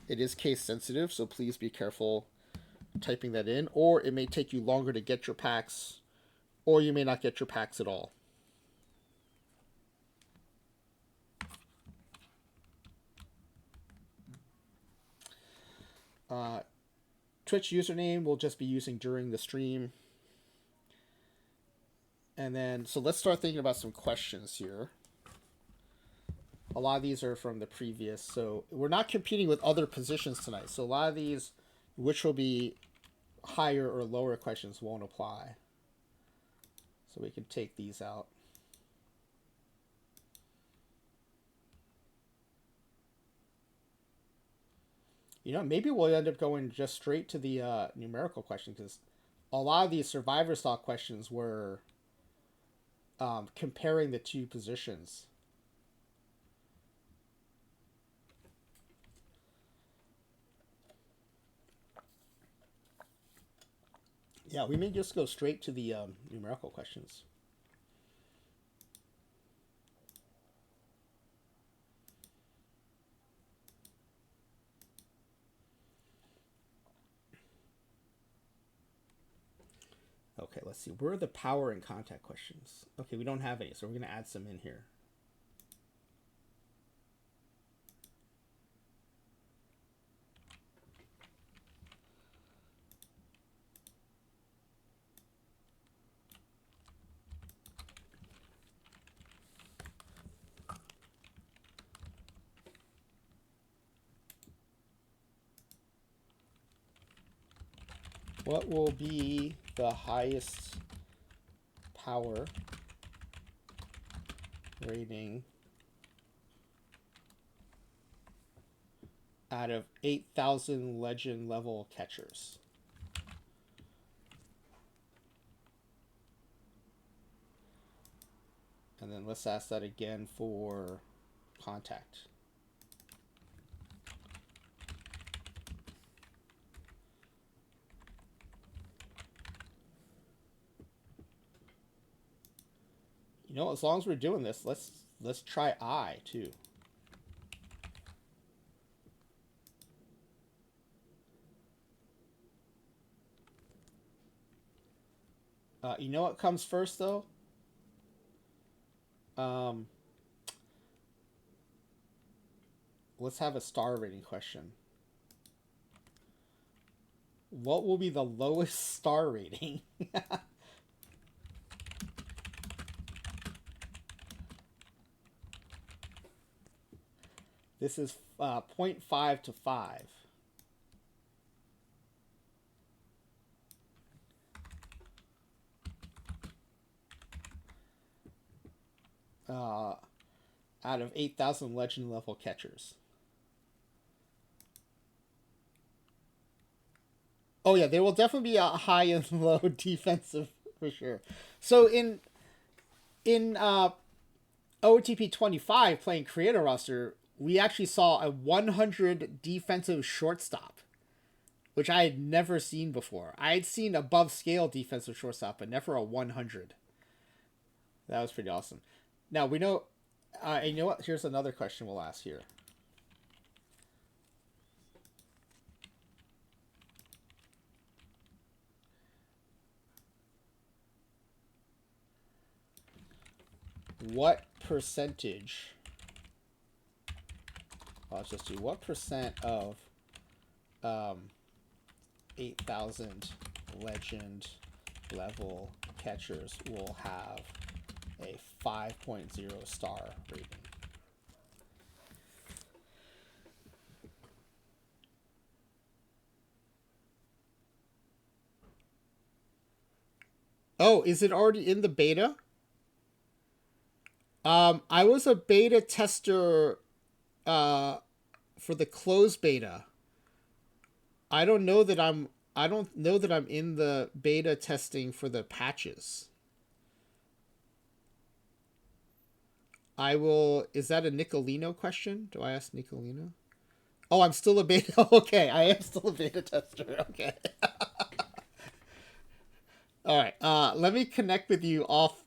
It is case sensitive, so please be careful typing that in, or it may take you longer to get your packs, or you may not get your packs at all. Twitch username we'll just be using during the stream. And then, so let's start thinking about some questions here. A lot of these are from the previous, so we're not competing with other positions tonight. So a lot of these, which will be higher or lower questions, won't apply. So we can take these out. You know, maybe we'll end up going just straight to the numerical question, because a lot of these survivor style questions were comparing the two positions. Yeah, we may just go straight to the numerical questions. Okay, let's see. Where are the power and contact questions? Okay, we don't have any, so we're going to add some in here. What will be the highest power rating out of 8,000 legend level catchers? And then let's ask that again for contact. You know, as long as we're doing this, let's try I too. You know what comes first though? Um, let's have a star rating question. What will be the lowest star rating? This is 0.5 to 5. Out of 8,000 legend level catchers. Oh yeah, there will definitely be a high and low defensive for sure. So in OOTP25 playing creator roster, we actually saw a 100 defensive shortstop, which I had never seen before. I had seen above scale defensive shortstop, but never a 100. That was pretty awesome. Now we know. You know what? Here's another question we'll ask here. What percentage? Let's just do what percent of 8,000 legend level catchers will have a 5.0 star rating. Oh, is it already in the beta? I was a beta tester for the closed beta. I don't know that I'm in the beta testing for the patches. I will. Is that a Nicolino question? Do I ask Nicolino? Oh, I'm still a beta. Okay, I am still a beta tester. Okay. All right. Let me connect with you off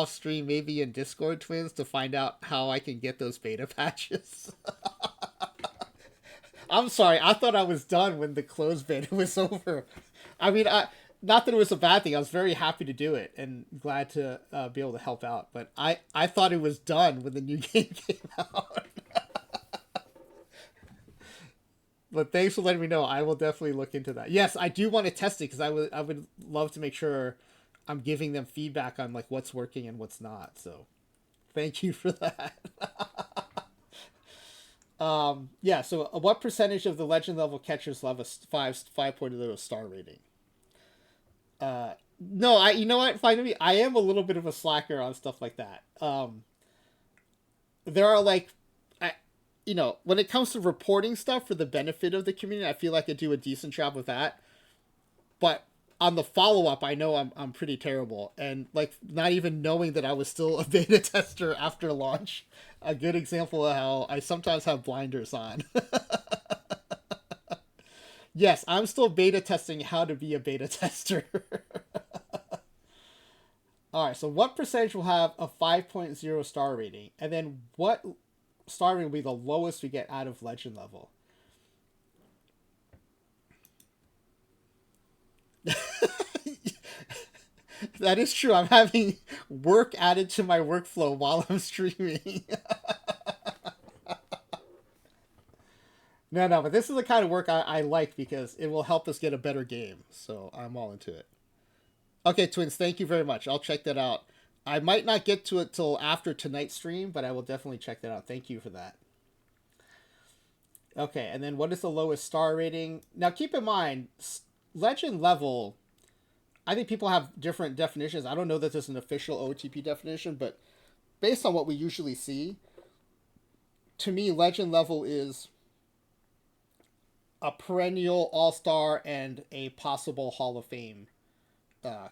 stream, maybe in Discord Twins, to find out how I can get those beta patches. I'm sorry. I thought I was done when the closed beta was over. I mean, not that it was a bad thing. I was very happy to do it and glad to be able to help out. But I thought it was done when the new game came out. But thanks for letting me know. I will definitely look into that. Yes, I do want to test it because I would love to make sure I'm giving them feedback on like what's working and what's not. So thank you for that. Yeah. So what percentage of the legend level catchers will have a 5.0 star rating? No, you know what? Finally, I am a little bit of a slacker on stuff like that. There are like, when it comes to reporting stuff for the benefit of the community, I feel like I do a decent job with that. But on the follow up, I know I'm pretty terrible, and like not even knowing that I was still a beta tester after launch, a good example of how I sometimes have blinders on. Yes, I'm still beta testing how to be a beta tester. All right, so what percentage will have a 5.0 star rating? And then what star rating will be the lowest we get out of legend level? That is true. I'm having work added to my workflow while I'm streaming. No, but this is the kind of work I like because it will help us get a better game. So I'm all into it. Okay, Twins, thank you very much. I'll check that out. I might not get to it till after tonight's stream, but I will definitely check that out. Thank you for that. Okay, and then what is the lowest star rating? Now keep in mind, legend level, I think people have different definitions. I don't know that there's an official OTP definition, but based on what we usually see, to me, legend level is a perennial all-star and a possible Hall of Fame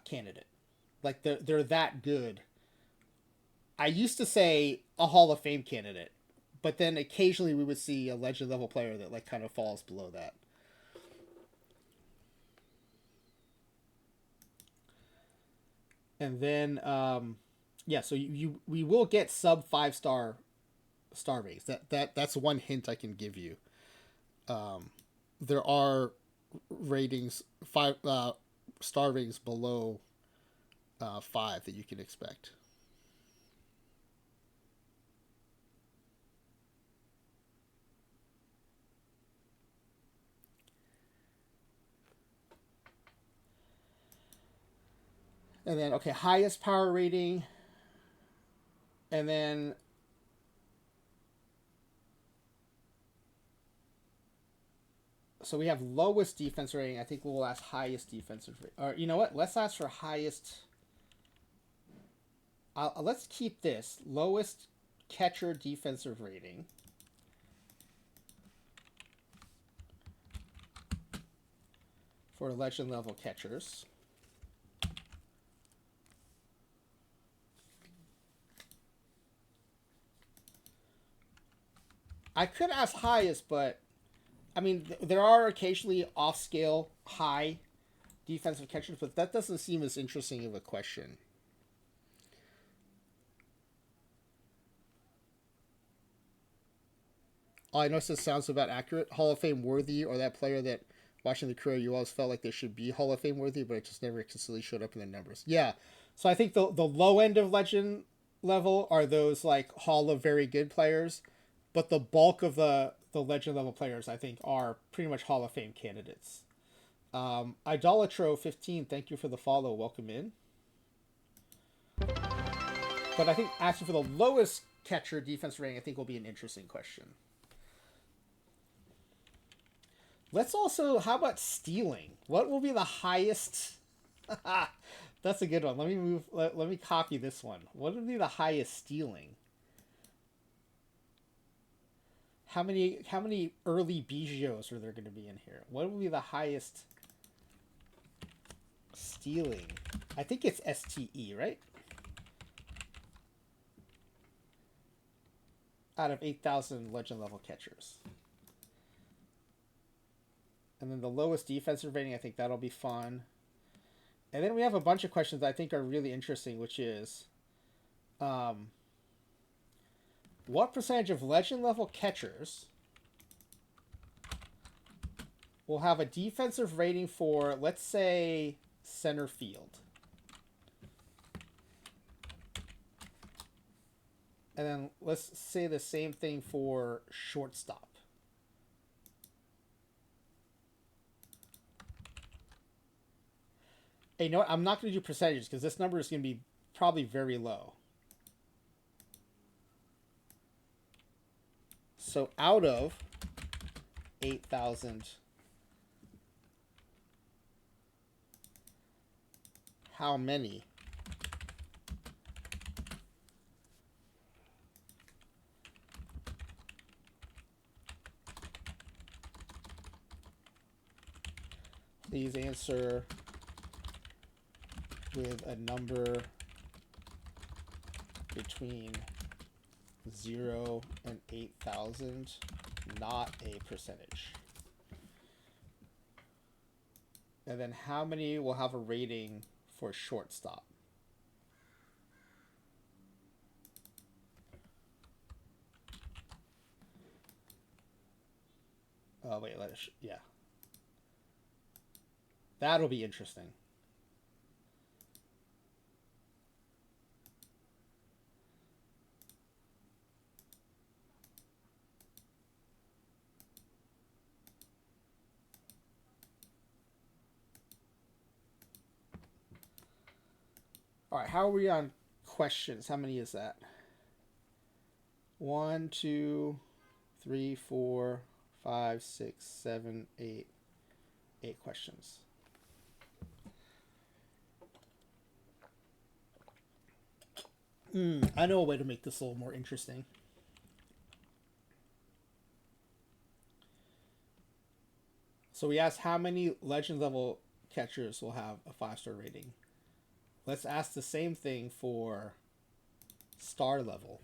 candidate. Like they're that good. I used to say a Hall of Fame candidate, but then occasionally we would see a legend level player that like kind of falls below that. And then yeah, so we will get sub 5-star ratings. That's one hint I can give you. There are ratings 5 star ratings below 5 that you can expect. And then okay, highest power rating, and then so we have lowest defense rating. I think we'll ask highest defensive rating. Or you know what? Let's ask for highest. Let's keep this lowest catcher defensive rating. For legend level catchers. I could ask highest, but I mean, there are occasionally off-scale high defensive catchers, but that doesn't seem as interesting of a question. Oh, I know this sounds about accurate. Hall of Fame worthy, or that player that watching the career you always felt like they should be Hall of Fame worthy, but it just never consistently showed up in the numbers. Yeah, so I think the low end of legend level are those like Hall of very good players, but the bulk of the legend level players I think are pretty much Hall of Fame candidates. Idolatro15, thank you for the follow. Welcome in. But I think asking for the lowest catcher defense rating, I think will be an interesting question. Let's also, how about stealing? What will be the highest? That's a good one. Let me move. Let me copy this one. What would be the highest stealing? How many early Bigios are there going to be in here? What would be the highest stealing? I think it's STE, right? Out of 8,000 legend level catchers. And then the lowest defensive rating, I think that'll be fun. And then we have a bunch of questions that I think are really interesting, which is what percentage of legend level catchers will have a defensive rating for, let's say, center field? And then let's say the same thing for shortstop. Hey, you know what? I'm not going to do percentages because this number is going to be probably very low. So out of 8,000, how many? Please answer with a number between 0 and 8,000, not a percentage. And then how many will have a rating for shortstop? Oh, wait, yeah. That'll be interesting. All right, how are we on questions? How many is that? 1, 2, 3, 4, 5, 6, 7, 8. 8 questions. I know a way to make this a little more interesting. So we asked how many legend level catchers will have a 5-star rating. Let's ask the same thing for star level.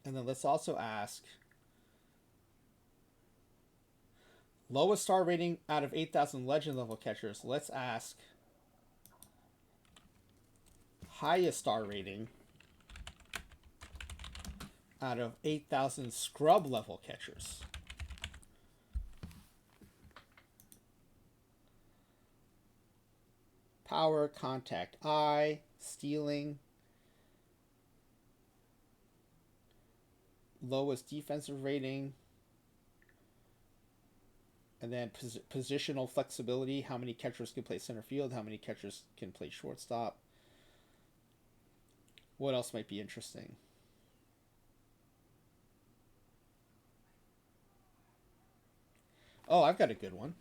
And then let's also ask lowest star rating out of 8,000 legend level catchers. Let's ask highest star rating out of 8,000 scrub level catchers. Power, contact, eye, stealing, lowest defensive rating, and then positional flexibility. How many catchers can play center field? How many catchers can play shortstop? What else might be interesting? Oh, I've got a good one.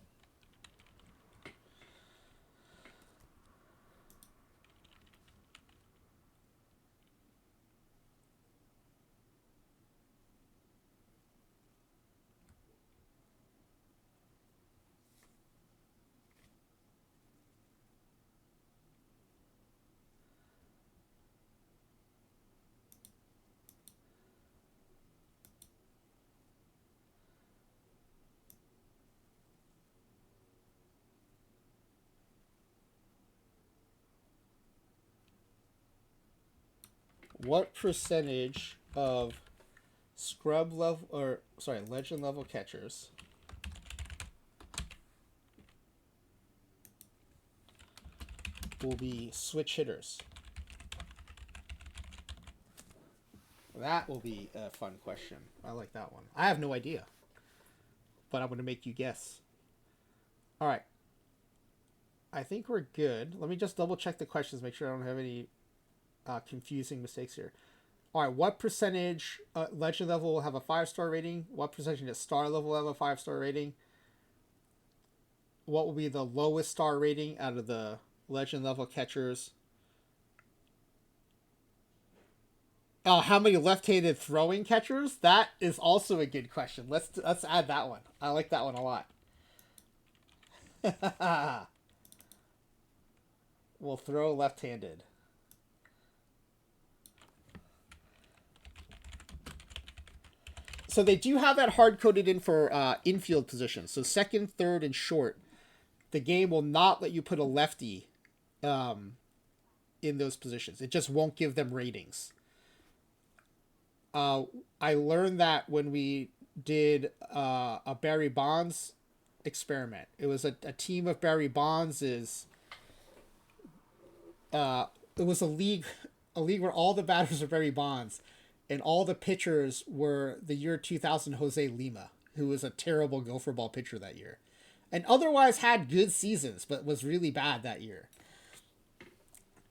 What percentage of scrub level, or sorry, legend level catchers will be switch hitters? That will be a fun question. I like that one. I have no idea, but I'm going to make you guess. All right. I think we're good. Let me just double check the questions, make sure I don't have any confusing mistakes here. All right, what percentage legend level will have a 5-star rating? What percentage at star level will have a 5-star rating? What will be the lowest star rating out of the legend level catchers? How many left-handed throwing catchers? That is also a good question. Let's add that one. I like that one a lot. We'll throw left-handed. So they do have that hard-coded in for infield positions. So second, third, and short. The game will not let you put a lefty in those positions. It just won't give them ratings. I learned that when we did a Barry Bonds experiment. It was a team of Barry Bonds. It was a league where all the batters are Barry Bonds, and all the pitchers were the year 2000 Jose Lima, who was a terrible gopher ball pitcher that year, and otherwise had good seasons, but was really bad that year.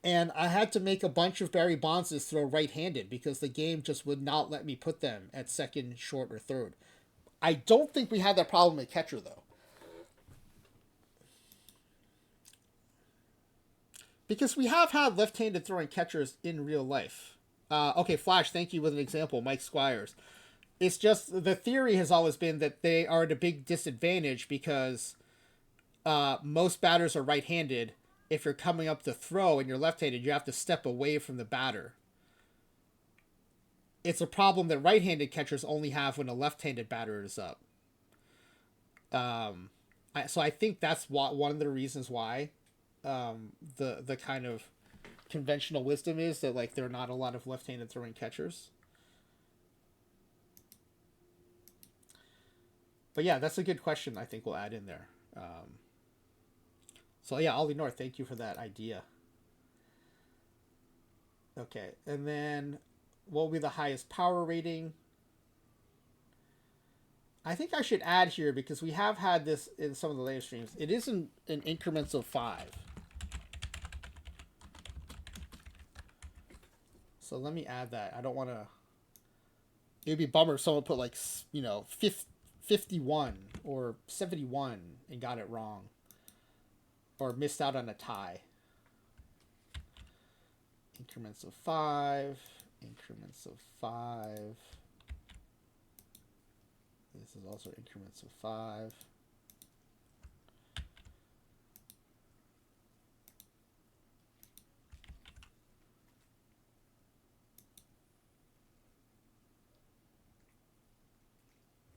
And I had to make a bunch of Barry Bondses throw right-handed because the game just would not let me put them at second, short, or third. I don't think we had that problem at catcher, though. Because we have had left-handed throwing catchers in real life. Okay, Flash, thank you with an example. Mike Squires. It's just the theory has always been that they are at a big disadvantage because most batters are right-handed. If you're coming up to throw and you're left-handed, you have to step away from the batter. it's a problem that right-handed catchers only have when a left-handed batter is up. So I think that's one of the reasons why the kind of conventional wisdom is that like there are not a lot of left-handed throwing catchers. But yeah, that's a good question. I think we'll add in there. So yeah, Ollie North, thank you for that idea. Okay, and then what will be the highest power rating? I think I should add here because we have had this in some of the later streams. It is in increments of 5. So let me add that. I don't want to. It'd be a bummer if someone put like 51 or 71 and got it wrong, or missed out on a tie. Increments of 5. Increments of 5. This is also increments of 5.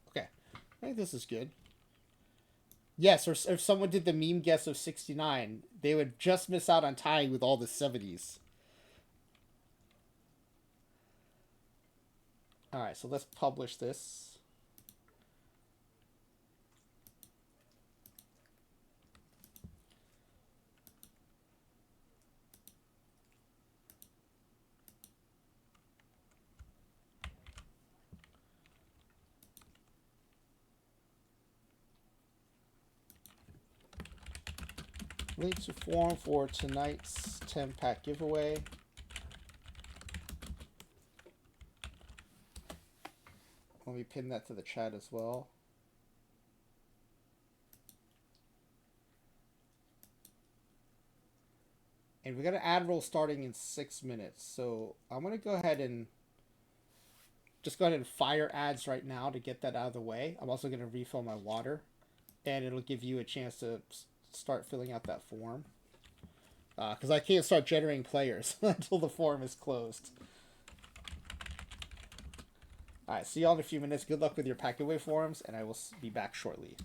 Okay, I think this is good. Yes, or if someone did the meme guess of 69, they would just miss out on tying with all the 70s. All right, so let's publish this. Link to form for tonight's 10-pack giveaway. Let me pin that to the chat as well. And we got an ad roll starting in 6 minutes. So I'm going to go ahead and just go ahead and fire ads right now to get that out of the way. I'm also going to refill my water. And it'll give you a chance to start filling out that form. Because I can't start generating players until the form is closed. Alright, see y'all in a few minutes. Good luck with your pack giveaway forms, and I will be back shortly.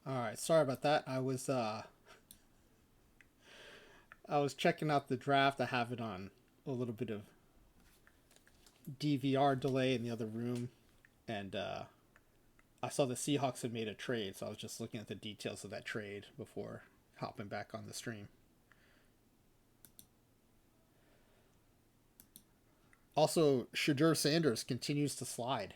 All right, sorry about that. I was checking out the draft. I have it on a little bit of DVR delay in the other room, and I saw the Seahawks had made a trade, so I was just looking at the details of that trade before hopping back on the stream. Also, Shadur Sanders continues to slide.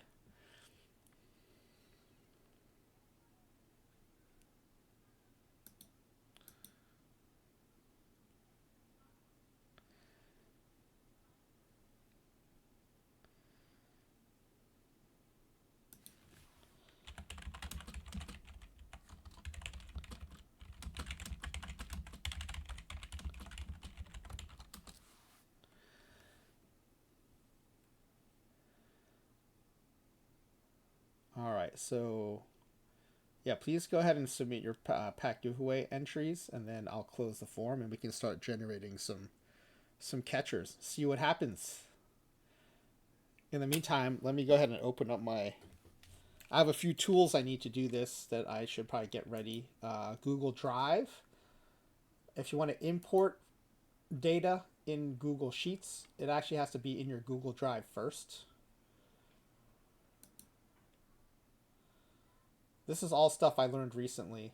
All right, so yeah, please go ahead and submit your pack giveaway entries, and then I'll close the form, and we can start generating some catchers. See what happens. In the meantime, let me go ahead and open up my. I have a few tools I need to do this that I should probably get ready. Google Drive. If you want to import data in Google Sheets, it actually has to be in your Google Drive first. This is all stuff I learned recently.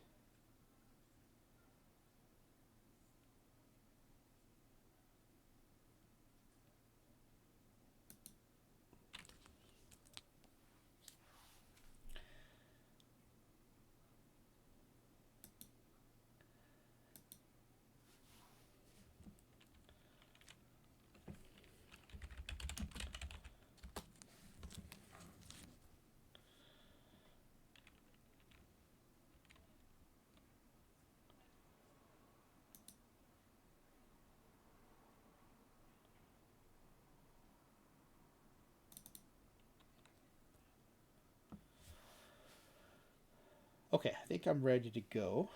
Okay, I think I'm ready to go.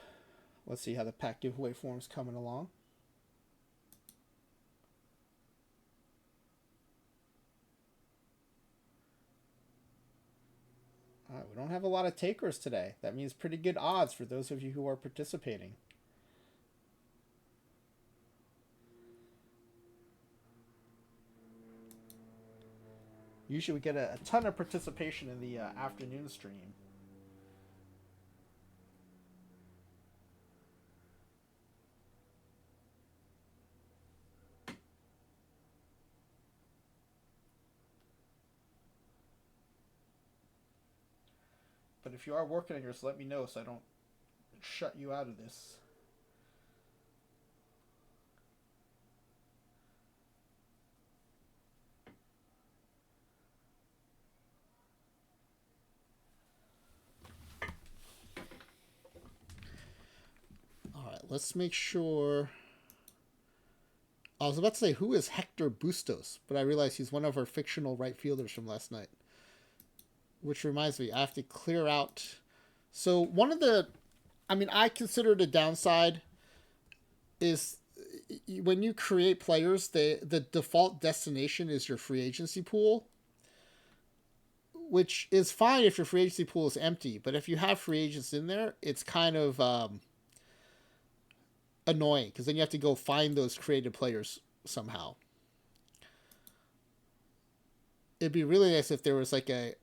Let's see how the pack giveaway form's coming along. All right, we don't have a lot of takers today. That means pretty good odds for those of you who are participating. Usually we get a ton of participation in the afternoon stream. But if you are working on yours, let me know so I don't shut you out of this. All right, let's make sure. I was about to say, who is Hector Bustos? But I realized he's one of our fictional right fielders from last night. Which reminds me, I have to clear out. So, one of the. I mean, I consider the downside is when you create players, the default destination is your free agency pool, which is fine if your free agency pool is empty. But if you have free agents in there, it's kind of annoying because then you have to go find those created players somehow. It'd be really nice if there was like a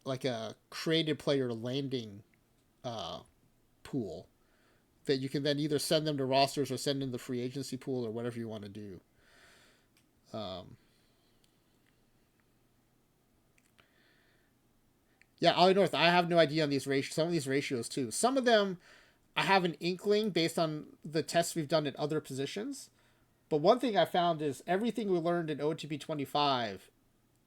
created player landing pool that you can then either send them to rosters or send in the free agency pool or whatever you want to do. Yeah, Ollie North, I have no idea on these ratios. Some of these ratios too. Some of them I have an inkling based on the tests we've done at other positions. But one thing I found is everything we learned in OOTP25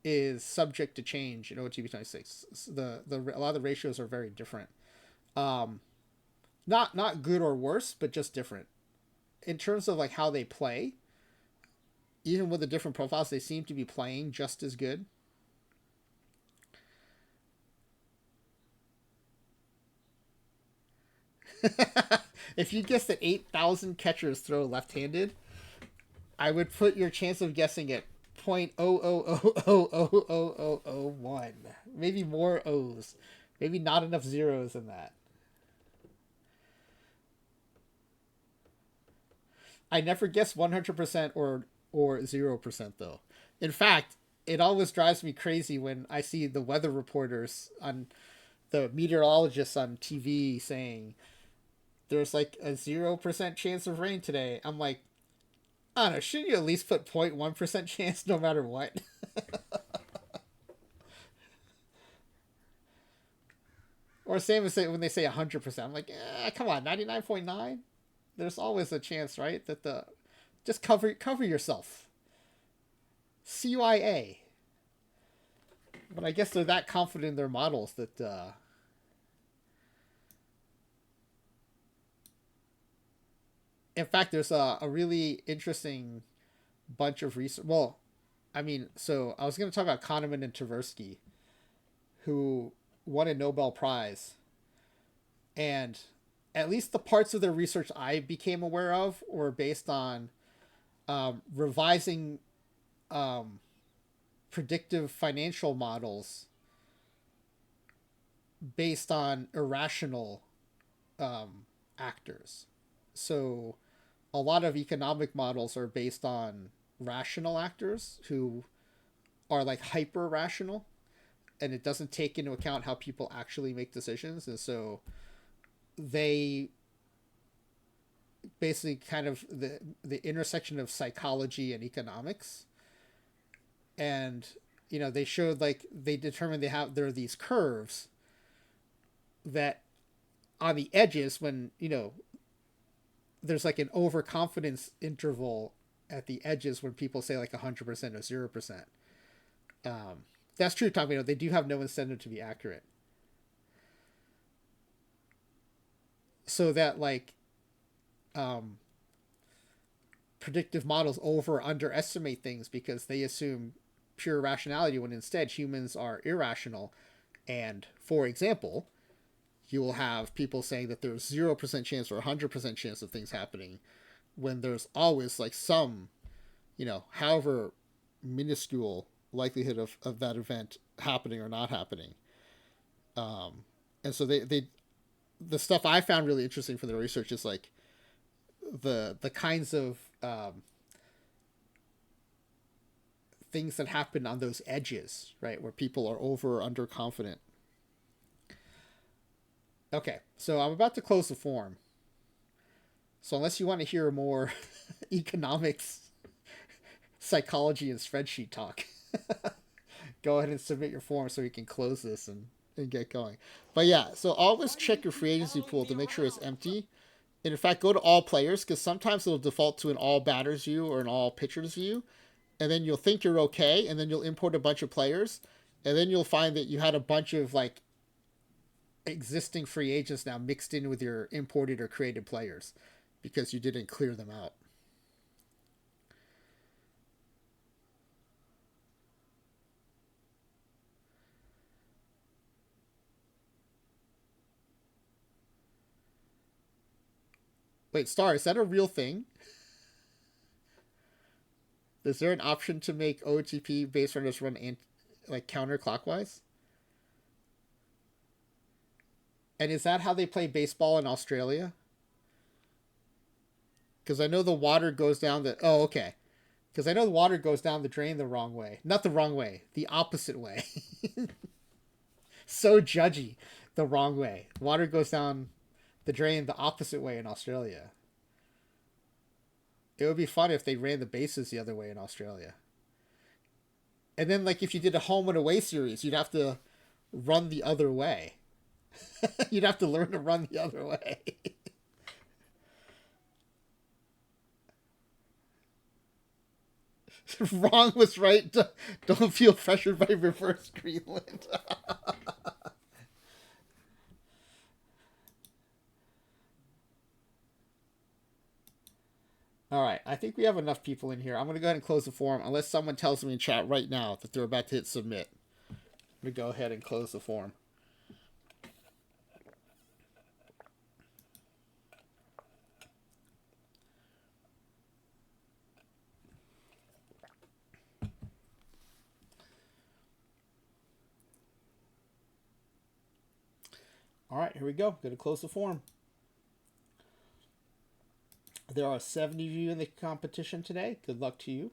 is subject to change in OOTP26. A lot of the ratios are very different. Not good or worse, but just different. In terms of like how they play, even with the different profiles, they seem to be playing just as good. If you guess that 8,000 catchers throw left-handed, I would put your chance of guessing at 0.0000001. Maybe more O's. Maybe not enough zeros in that. I never guess 100% or 0% though. In fact, it always drives me crazy when I see the weather reporters on the meteorologists on TV saying there's like a 0% chance of rain today. I'm like, I don't know, shouldn't you at least put 0.1% chance no matter what? Or same as when they say 100%. I'm like, come on, 99.9? There's always a chance, right? That the just cover yourself. CYA. But I guess they're that confident in their models that in fact there's a really interesting bunch of research. Well, I mean, so I was going to talk about Kahneman and Tversky, who won a Nobel Prize, and at least the parts of their research I became aware of were based on revising predictive financial models based on irrational actors. So a lot of economic models are based on rational actors who are like hyper rational, and it doesn't take into account how people actually make decisions. And so they basically kind of the intersection of psychology and economics. And they showed, like, they determined there are these curves that on the edges, when there's like an overconfidence interval at the edges when people say like 100% or 0%. That's true, Tom. They do have no incentive to be accurate. So that, like, predictive models over underestimate things because they assume pure rationality when instead humans are irrational. And for example, you will have people saying that there's 0% chance or 100% chance of things happening when there's always like some, however minuscule likelihood of that event happening or not happening. And so the stuff I found really interesting for the research is like the kinds of things that happen on those edges, right, where people are over or underconfident. Okay, so I'm about to close the form. So unless you want to hear more economics, psychology, and spreadsheet talk, go ahead and submit your form so we can close this and get going. But yeah, so always check your free agency pool to make sure it's empty. And in fact, go to all players, because sometimes it'll default to an all batters view or an all pitchers view. And then you'll think you're okay, and then you'll import a bunch of players. And then you'll find that you had a bunch of like existing free agents now mixed in with your imported or created players because you didn't clear them out. Wait, Star, is that a real thing? Is there an option to make OOTP base runners run like counterclockwise? And is that how they play baseball in Australia? Because I know the water goes down the. Oh, okay. Because I know the water goes down the drain the wrong way. Not the wrong way, the opposite way. So judgy. The wrong way. Water goes down the drain the opposite way in Australia. It would be fun if they ran the bases the other way in Australia. And then, like, if you did a home and away series, you'd have to run the other way. You'd have to learn to run the other way. Wrong was right. Don't feel pressured by reverse Greenland. All right, I think we have enough people in here. I'm going to go ahead and close the forum unless someone tells me in chat right now that they're about to hit submit. I'm going to go ahead and close the forum. All right, here we go. Going to close the forum. There are 70 of you in the competition today. Good luck to you.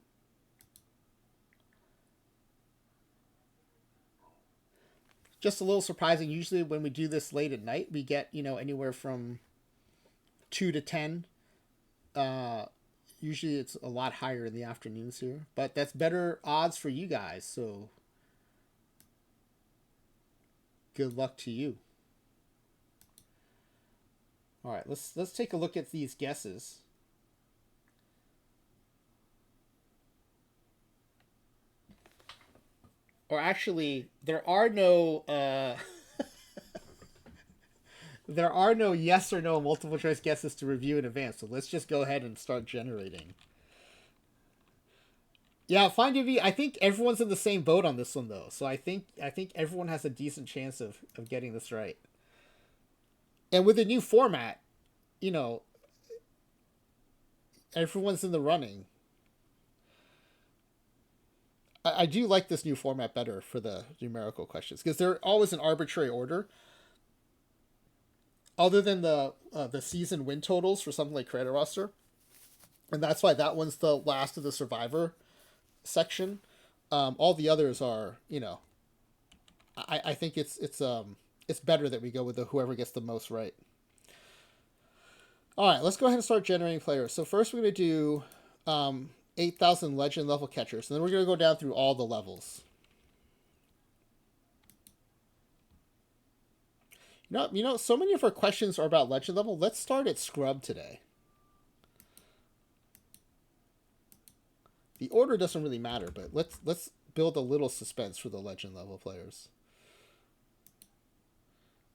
Just a little surprising. Usually when we do this late at night, we get, anywhere from 2 to 10. Usually it's a lot higher in the afternoons here. But that's better odds for you guys, so good luck to you. All right, let's take a look at these guesses. Or actually, there are no there are no yes or no multiple choice guesses to review in advance. So let's just go ahead and start generating. Yeah, Find UV. I think everyone's in the same boat on this one though. So I think everyone has a decent chance of getting this right. And with the new format, you know, everyone's in the running. I do like this new format better for the numerical questions because they're always in arbitrary order. Other than the season win totals for something like Creator Roster, and that's why that one's the last of the Survivor section. All the others are, I think it's better that we go with the whoever gets the most right. All right, let's go ahead and start generating players. So first we're going to do 8,000 legend level catchers, and then we're going to go down through all the levels. So many of our questions are about legend level. Let's start at scrub today. The order doesn't really matter, but let's build a little suspense for the legend level players.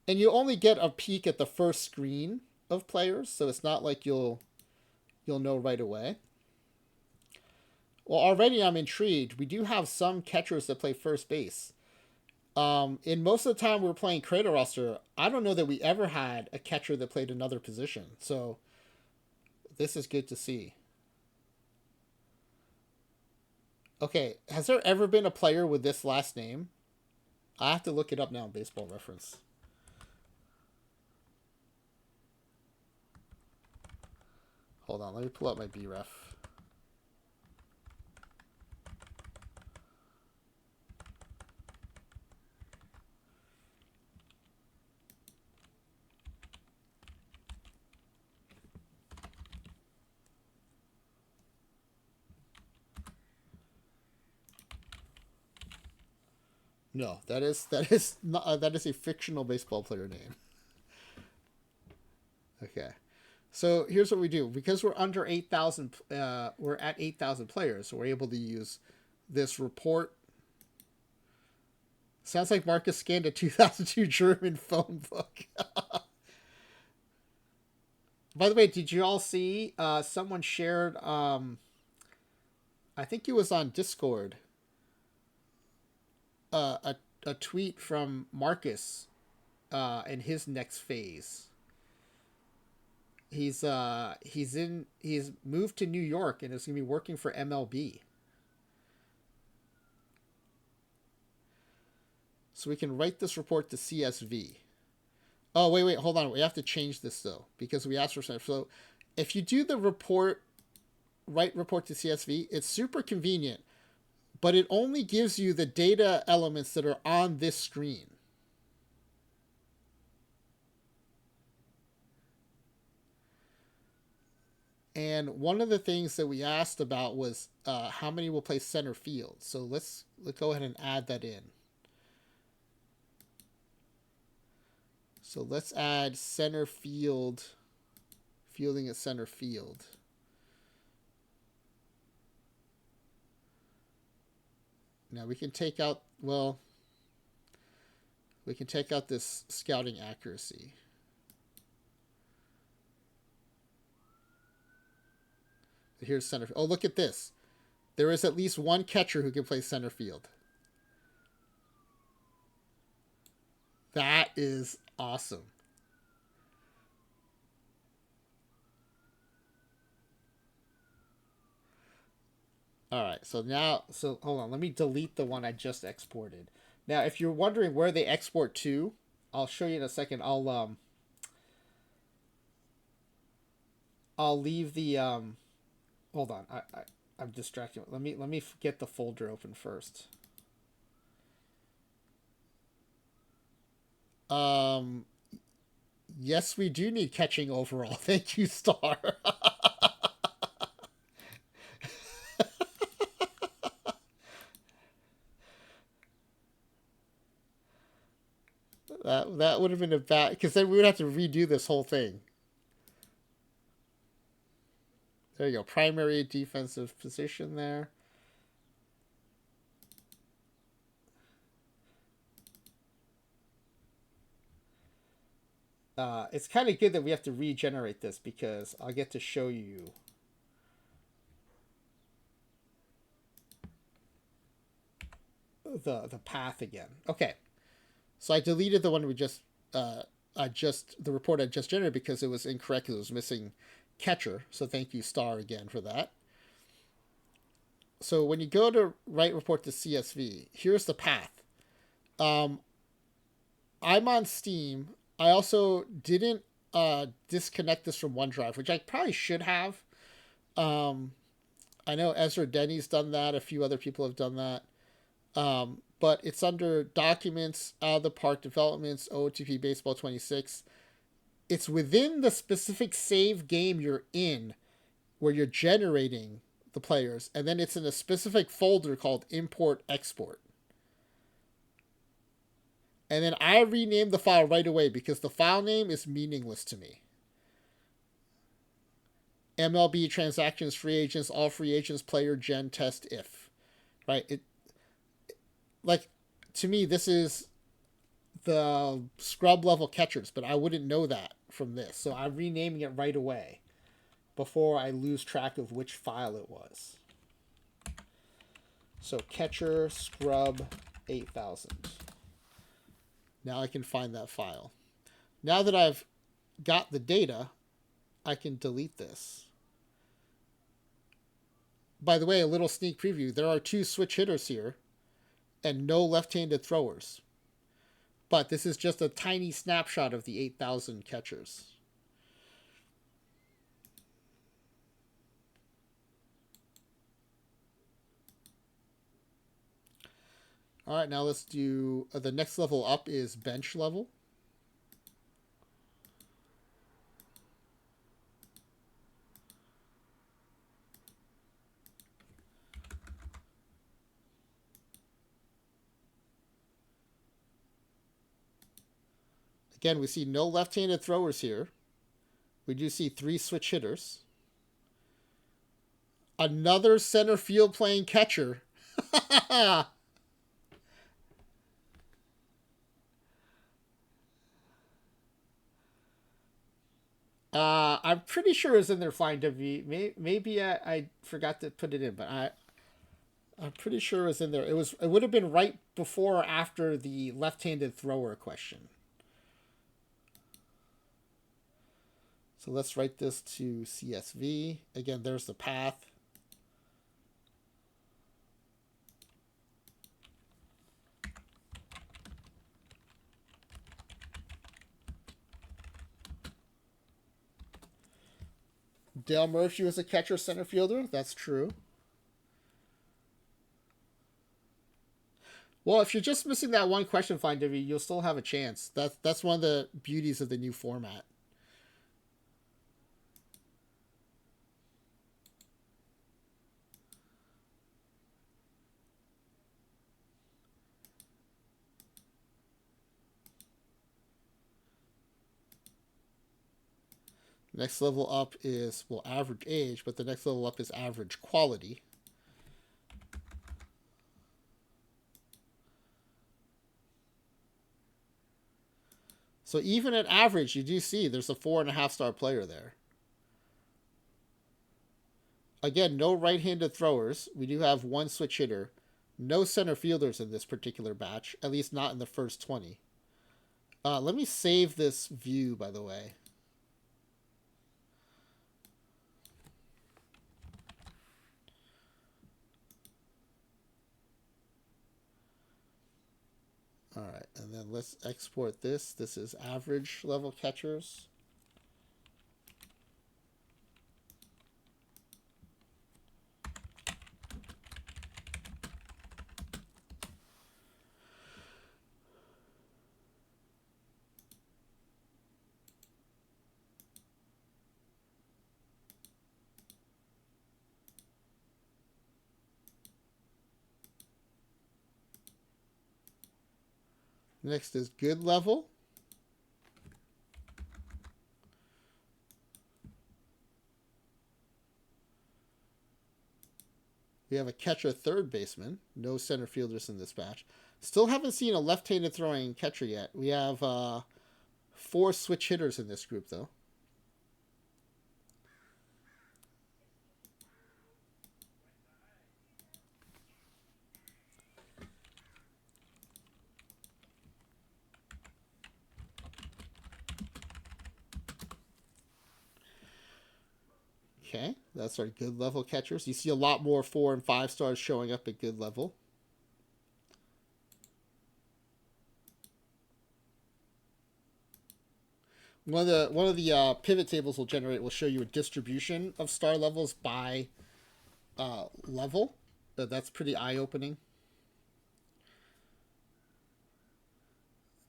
And you only get a peek at the first screen of players, so it's not like you'll know right away. Well, already I'm intrigued. We do have some catchers that play first base. In most of the time we're playing Creator Roster, I don't know that we ever had a catcher that played another position. So this is good to see. Okay, has there ever been a player with this last name? I have to look it up now in Baseball Reference. Hold on, let me pull up my BREF. No, that is not, that is a fictional baseball player name. Okay, so here's what we do. Because we're under 8,000, we're at 8,000 players, so we're able to use this report. Sounds like Marcus scanned a 2002 German phone book. By the way, did you all see someone shared? I think it was on Discord. A tweet from Marcus in his next phase. He's moved to New York and is going to be working for MLB. So we can write this report to CSV. Oh, wait, hold on. We have to change this though because we asked for something. So if you do the report, write report to CSV, it's super convenient, but it only gives you the data elements that are on this screen. And one of the things that we asked about was how many will play center field. So let's go ahead and add that in. So let's add center field, fielding at center field. Now we can take out, well, we can take out this scouting accuracy. Here's center. Oh, look at this. There is at least one catcher who can play center field. That is awesome. All right, so hold on. Let me delete the one I just exported. Now, if you're wondering where they export to, I'll show you in a second. I'll leave the hold on. I'm distracted. Let me get the folder open first. Um yes, we do need catching overall. Thank you, Star. That would have been a bad, because then we would have to redo this whole thing. There you go. Primary defensive position there. It's kind of good that we have to regenerate this because I'll get to show you the path again. Okay, so I deleted the one we just the report I just generated because it was incorrect because it was missing catcher. So thank you, Star, again for that. So when you go to write report to CSV, here's the path. Um, I'm on Steam. I also didn't disconnect this from OneDrive, which I probably should have. Um, I know Ezra Denny's done that. A few other people have done that. But it's under Documents, Out of the Park Developments, OOTP Baseball 26. It's within the specific save game you're in where you're generating the players, and then it's in a specific folder called Import Export. And then I renamed the file right away because the file name is meaningless to me. MLB transactions, free agents, all free agents, player gen test if. Right? It like to me this is the scrub level catchers, but I wouldn't know that from this. So I'm renaming it right away before I lose track of which file it was. So catcher scrub 8000. Now I can find that file. Now that I've got the data, I can delete this. By the way, a little sneak preview. There are 2 switch hitters here and no left-handed throwers. But this is just a tiny snapshot of the 8,000 catchers. All right, now let's do the next level up is bench level. Again, we see no left-handed throwers here. We do see 3 switch hitters. Another center field playing catcher. I'm pretty sure it was in their Flying W. Maybe I forgot to put it in, but I'm pretty sure it was in there. It would have been right before or after the left-handed thrower question. So let's write this to CSV. Again, there's the path. Dale Murphy was a catcher center fielder. That's true. Well, if you're just missing that one question, Flying W, you'll still have a chance. That's one of the beauties of the new format. Next level up is, well, average age, but the next level up is average quality. So even at average, you do see there's a 4.5-star player there. Again, no right-handed throwers. We do have 1 switch hitter. No center fielders in this particular batch, at least not in the first 20. Let me save this view, by the way. All right, and then let's export this. This is average level catchers. Next is good level. We have a catcher third baseman. No center fielders in this batch. Still haven't seen a left-handed throwing catcher yet. We have 4 switch hitters in this group, though. Okay, that's our good level catchers. You see a lot more 4 and 5 stars showing up at good level. One of the pivot tables will show you a distribution of star levels by level. That's pretty eye-opening.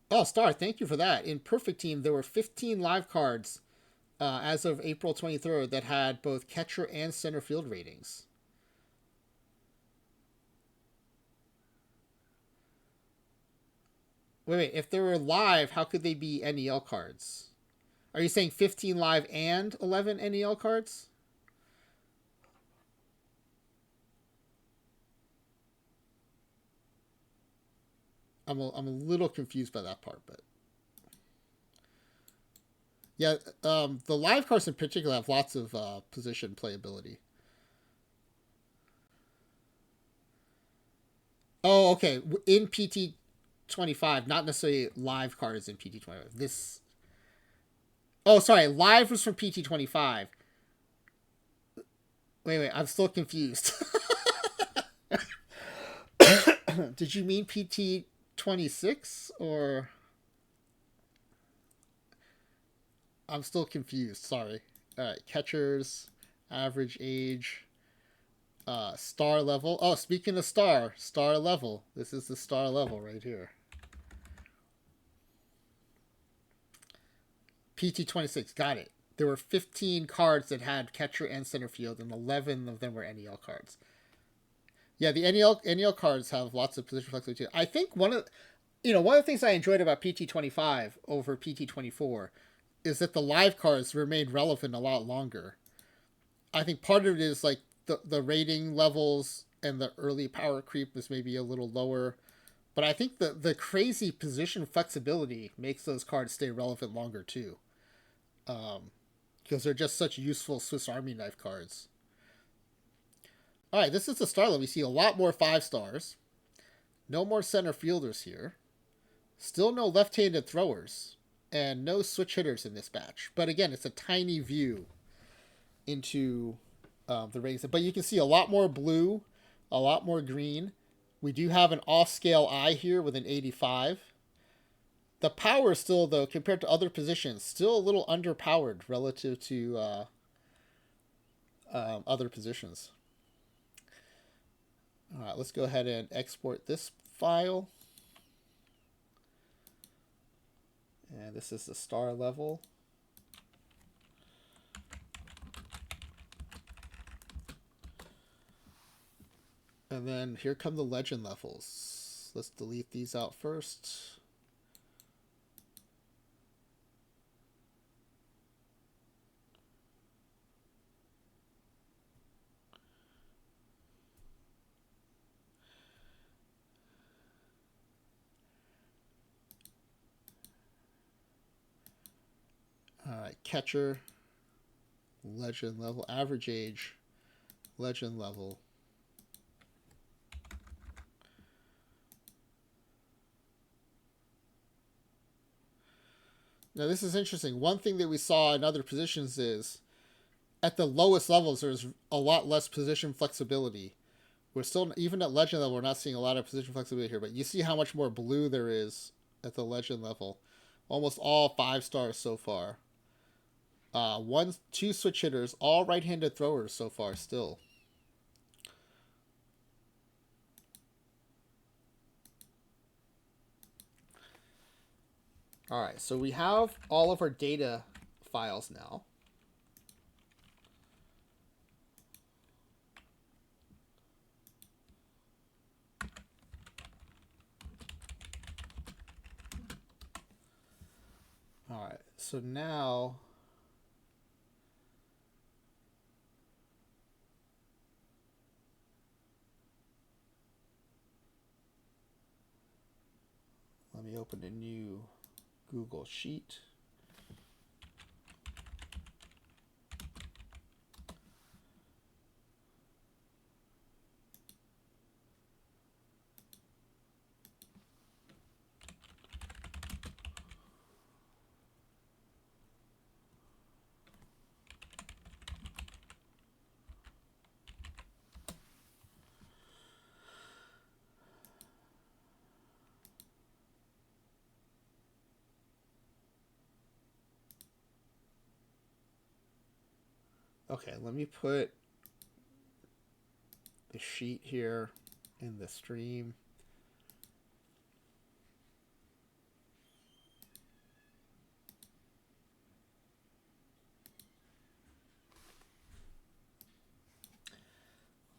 Oh, Star, thank you for that. In Perfect Team, there were 15 live cards as of April 23rd that had both catcher and center field ratings. Wait. If they were live, how could they be NEL cards? Are you saying 15 live and 11 NEL cards? I'm a little confused by that part, but yeah, the live cards in particular have lots of position playability. Oh, okay. In PT25, not necessarily live cards in PT25. This. Oh, sorry. Live was from PT25. Wait. I'm still confused. Did you mean PT26 or? I'm still confused. Sorry. All right. Catchers, average age, star level. Oh, speaking of star level. This is the star level right here. PT26. Got it. There were 15 cards that had catcher and center field, and 11 of them were NEL cards. Yeah, the NEL cards have lots of position flexibility too. I think one of the things I enjoyed about PT25 over PT24 is that the live cards remained relevant a lot longer. I think part of it is like the rating levels and the early power creep is maybe a little lower. But I think the crazy position flexibility makes those cards stay relevant longer too. Because they're just such useful Swiss Army knife cards. All right, this is the star level. We see a lot more 5 stars. No more center fielders here. Still no left-handed throwers. And no switch hitters in this batch. But again, it's a tiny view into the ratings. But you can see a lot more blue, a lot more green. We do have an off-scale eye here with an 85. The power still, though, compared to other positions, still a little underpowered relative to other positions. All right, let's go ahead and export this file. And this is the star level. And then here come the legend levels. Let's delete these out first. All right, catcher, legend level, average age, legend level. Now this is interesting. One thing that we saw in other positions is at the lowest levels there's a lot less position flexibility. We're still, even at legend level, we're not seeing a lot of position flexibility here, but you see how much more blue there is at the legend level. Almost all 5 stars so far. 2 switch hitters, all right-handed throwers so far still. All right, so we have all of our data files now. All right, so now let me open a new Google Sheet. Okay, let me put the sheet here in the stream.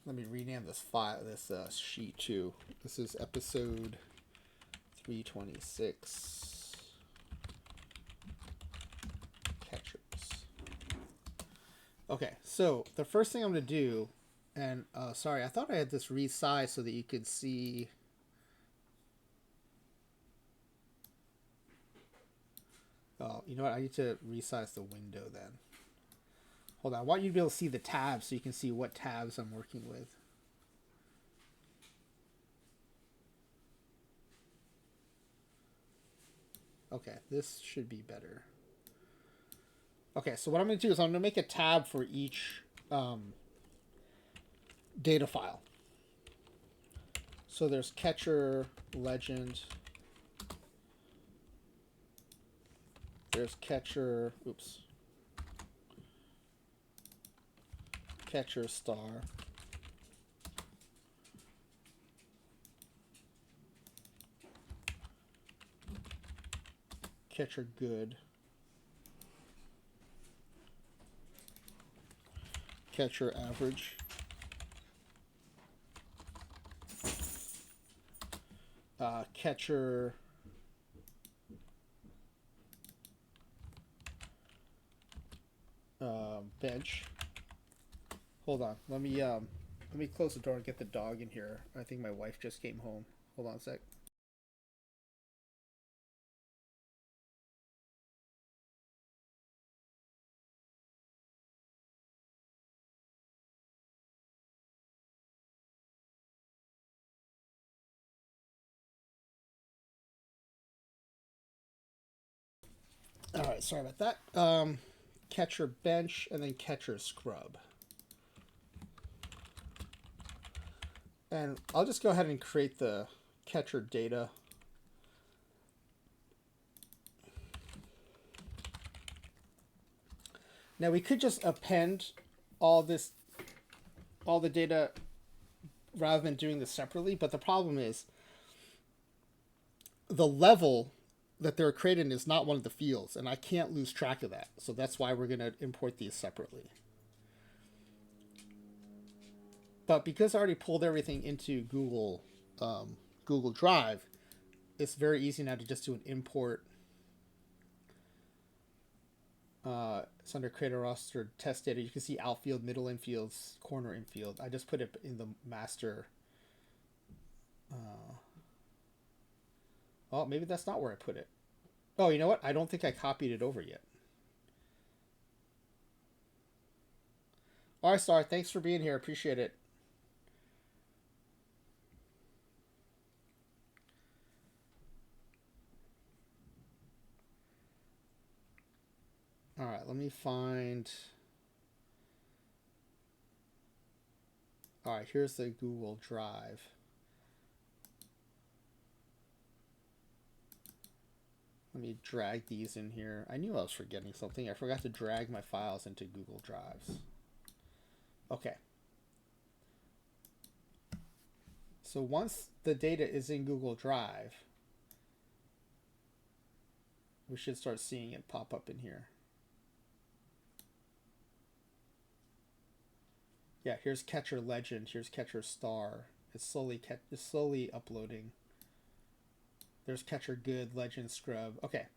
Let me rename this file, this sheet too. This is episode 326. Catchers. Okay, so the first thing I'm going to do, and sorry, I thought I had this resized so that you could see. Oh, you know what? I need to resize the window then. Hold on. I want you to be able to see the tabs so you can see what tabs I'm working with. Okay, this should be better. Okay, so what I'm going to do is I'm going to make a tab for each data file. So there's catcher, legend. There's catcher, oops. Catcher star. Catcher good. Catcher average. Catcher bench. Hold on. Let me close the door and get the dog in here. I think my wife just came home. Hold on a sec. All right, sorry about that. Catcher bench and then catcher scrub. And I'll just go ahead and create the catcher data. Now we could just append all the data rather than doing this separately, but the problem is the level that they're created is not one of the fields, and I can't lose track of that. So that's why we're going to import these separately. But because I already pulled everything into Google Drive, it's very easy now to just do an import. It's under creator roster test data. You can see outfield, middle infields, corner infield. I just put it in the master. Oh, maybe that's not where I put it. Oh, you know what? I don't think I copied it over yet. All right, Star. Thanks for being here. Appreciate it. All right, let me find. All right, here's the Google Drive. Let me drag these in here. I knew I was forgetting something. I forgot to drag my files into Google Drives. Okay. So once the data is in Google Drive, we should start seeing it pop up in here. Yeah, here's catcher legend. Here's catcher star. It's slowly uploading. There's catcher good, legend scrub. Okay.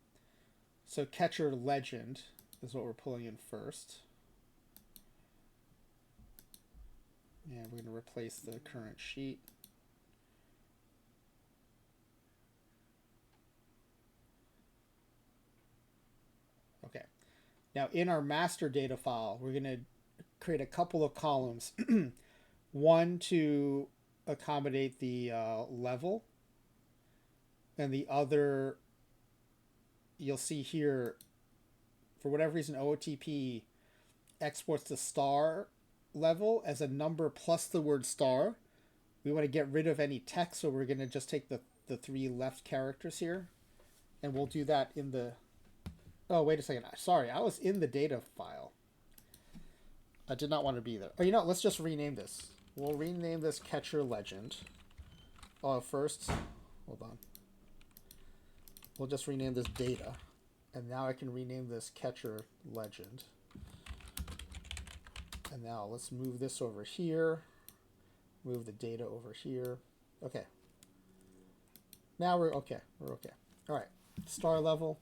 So catcher legend is what we're pulling in first. And we're going to replace the current sheet. Okay. Now in our master data file, we're going to create a couple of columns. One to accommodate the level, and the other, you'll see here, for whatever reason, OOTP exports the star level as a number plus the word star. We want to get rid of any text, so we're going to just take the 3 left characters here, and we'll do that in the... Oh, wait a second. Sorry, I was in the data file. I did not want to be there. Oh, you know, let's just rename this. We'll rename this catcher legend. Oh, first, hold on. We'll just rename this data. And now I can rename this catcher legend. And now let's move this over here. Move the data over here. Okay. Now we're okay. We're okay. All right. Star level.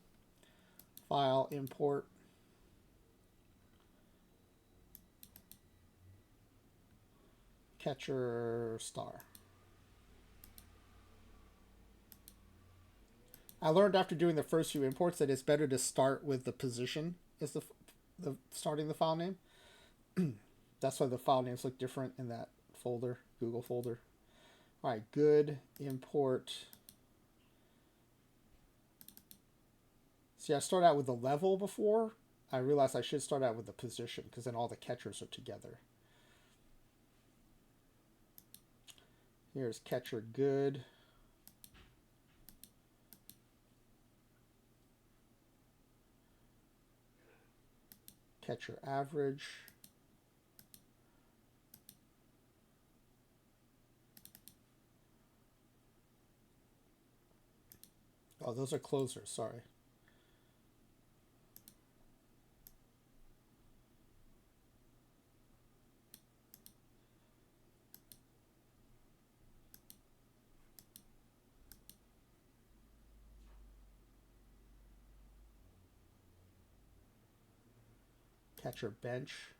File, import. Catcher star. I learned after doing the first few imports that it's better to start with the position as the starting the file name. That's why the file names look different in that folder, Google folder. All right, good, import. See, I started out with the level before. I realized I should start out with the position because then all the catchers are together. Here's catcher good. Catcher average. Oh, those are closers, sorry. Catcher bench.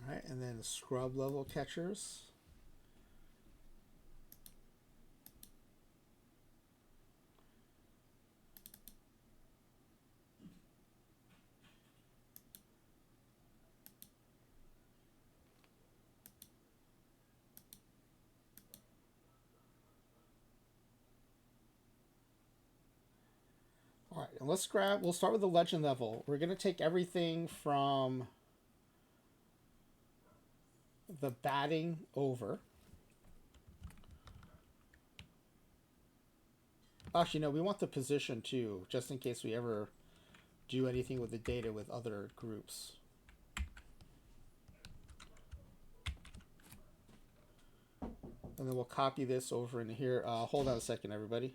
All right, and then scrub level catchers. All right, and let's grab, we'll start with the legend level. We're going to take everything from the batting over. Actually, no, we want the position too, just in case we ever do anything with the data with other groups. And then we'll copy this over in here. Hold on a second, everybody.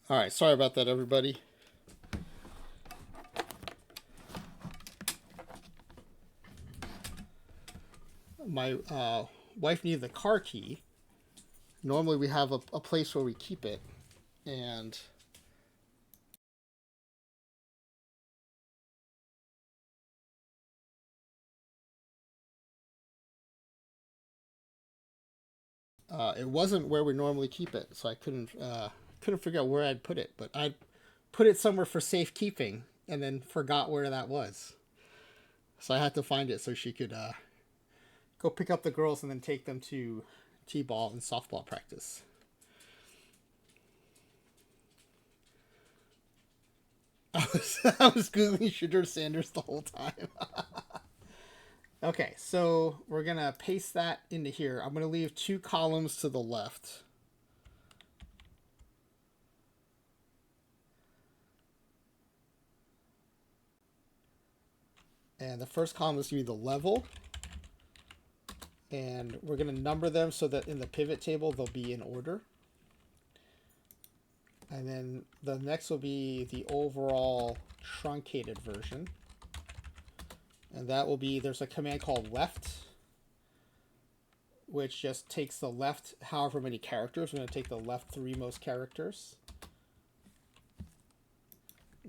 All right, sorry about that, everybody. My wife needed the car key. Normally we have a place where we keep it, and it wasn't where we normally keep it, so I couldn't figure out where I'd put it. But I put it somewhere for safekeeping, and then forgot where that was. So I had to find it so she could go pick up the girls and then take them to t-ball and softball practice. I was googling Shedeur Sanders the whole time. Okay, so we're gonna paste that into here. I'm gonna leave 2 columns to the left. And the first column is gonna be the level. And we're gonna number them so that in the pivot table they'll be in order. And then the next will be the overall truncated version. And that will be, there's a command called left, which just takes the left however many characters. We're going to take the left 3 most characters.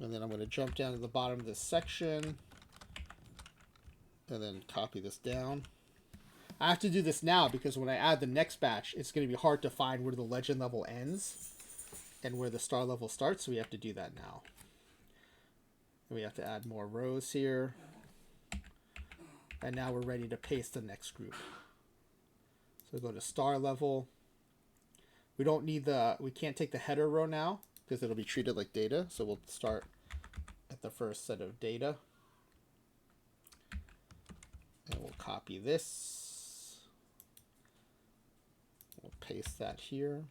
And then I'm going to jump down to the bottom of this section. And then copy this down. I have to do this now because when I add the next batch, it's going to be hard to find where the legend level ends and where the star level starts. So we have to do that now. And we have to add more rows here. And now we're ready to paste the next group. So go to star level. We don't need we can't take the header row now because it'll be treated like data. So we'll start at the first set of data. And we'll copy this. We'll paste that here.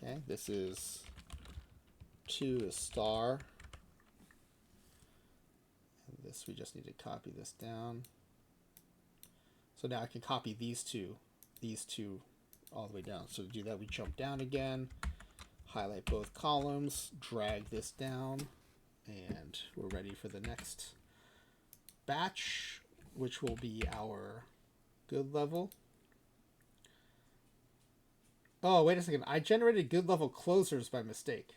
Okay, this is 2 is star. And this, we just need to copy this down. So now I can copy these two all the way down. So to do that, we jump down again, highlight both columns, drag this down, and we're ready for the next batch, which will be our good level. Oh, wait a second. I generated good level closers by mistake.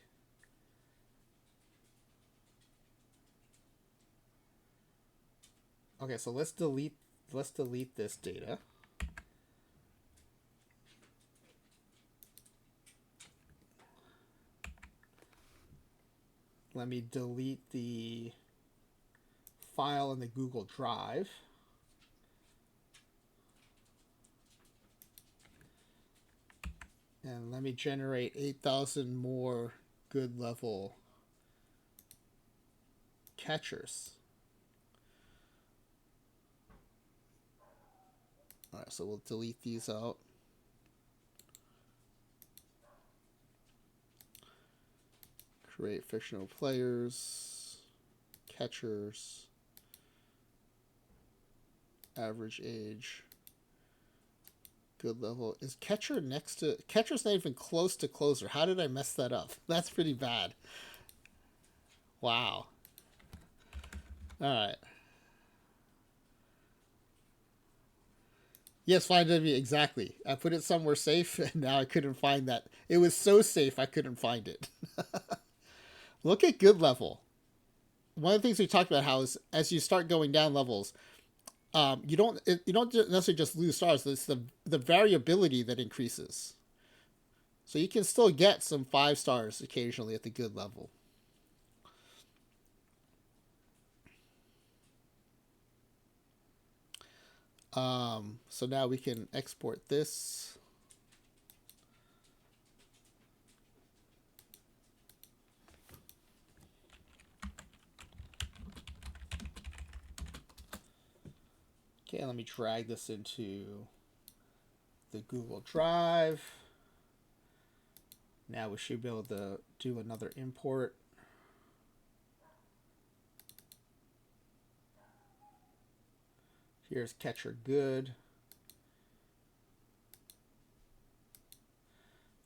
Okay, so let's delete this data. Let me delete the file in the Google Drive. And let me generate 8,000 more good level catchers. All right, so we'll delete these out. Create fictional players, catchers, average age, good level. Is catcher next to... Catcher's not even close to closer. How did I mess that up? That's pretty bad. Wow. All right. Yes, find it exactly. I put it somewhere safe, and now I couldn't find that. It was so safe I couldn't find it. Look at good level. One of the things we talked about how is as you start going down levels, you don't necessarily just lose stars. It's the variability that increases. So you can still get some 5 stars occasionally at the good level. So now we can export this. Okay, let me drag this into the Google Drive. Now we should be able to do another import. Here's catcher good.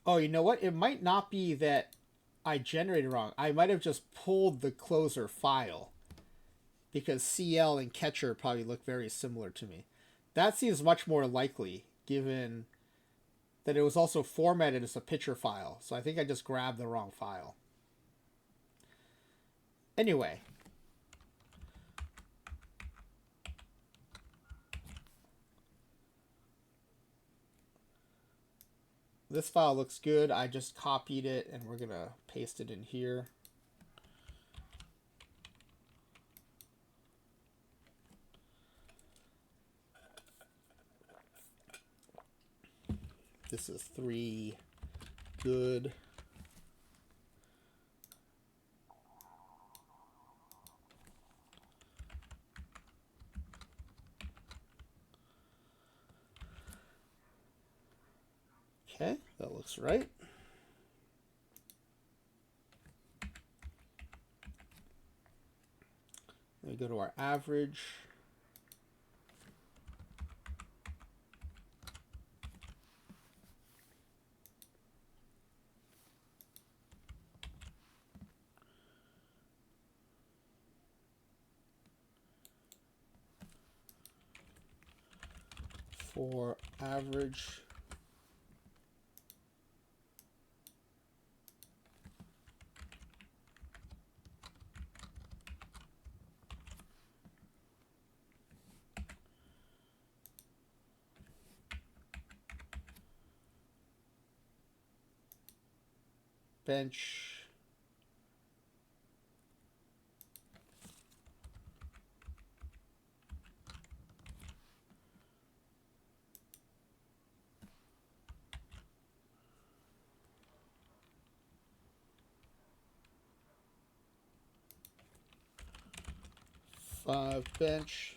Oh, you know what? It might not be that I generated wrong. I might have just pulled the closer file because CL and catcher probably look very similar to me. That seems much more likely given that it was also formatted as a picture file. So I think I just grabbed the wrong file. Anyway. This file looks good. I just copied it and we're going to paste it in here. This is 3 good. Okay, that looks right. Then we go to our average. For average bench bench.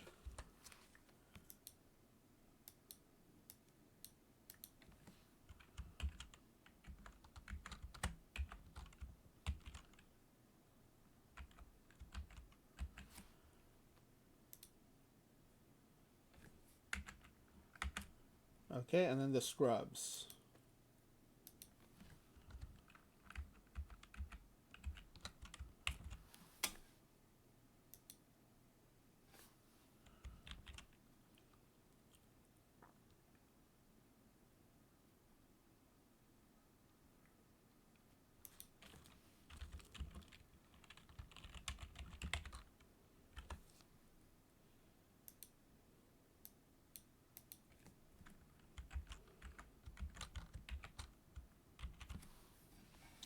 Okay, and then the scrubs.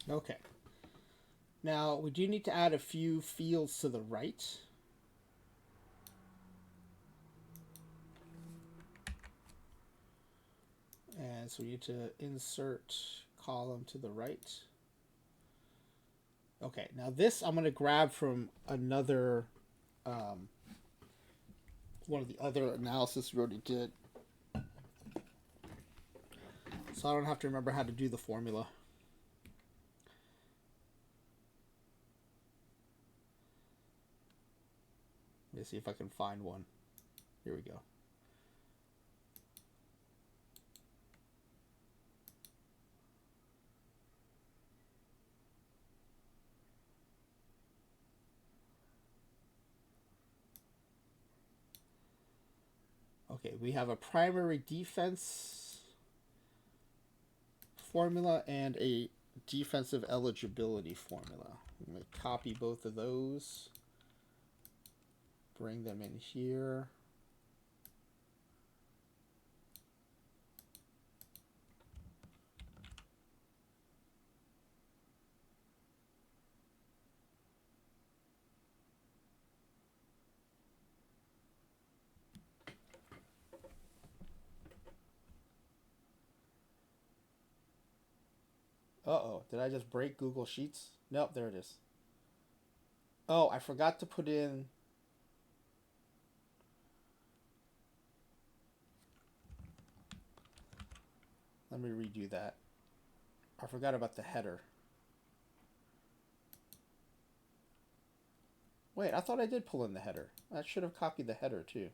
Okay. Now, we do need to add a few fields to the right. And so we need to insert column to the right. Okay, now this I'm going to grab from another, one of the other analysis we already did. So I don't have to remember how to do the formula. Let me see if I can find one. Here we go. Okay, we have a primary defense formula and a defensive eligibility formula. I'm going to copy both of those. Bring them in here. Uh-oh, did I just break Google Sheets? Nope, there it is. Oh, I forgot to put in... Let me redo that. I forgot about the header. Wait, I thought I did pull in the header. I should have copied the header too.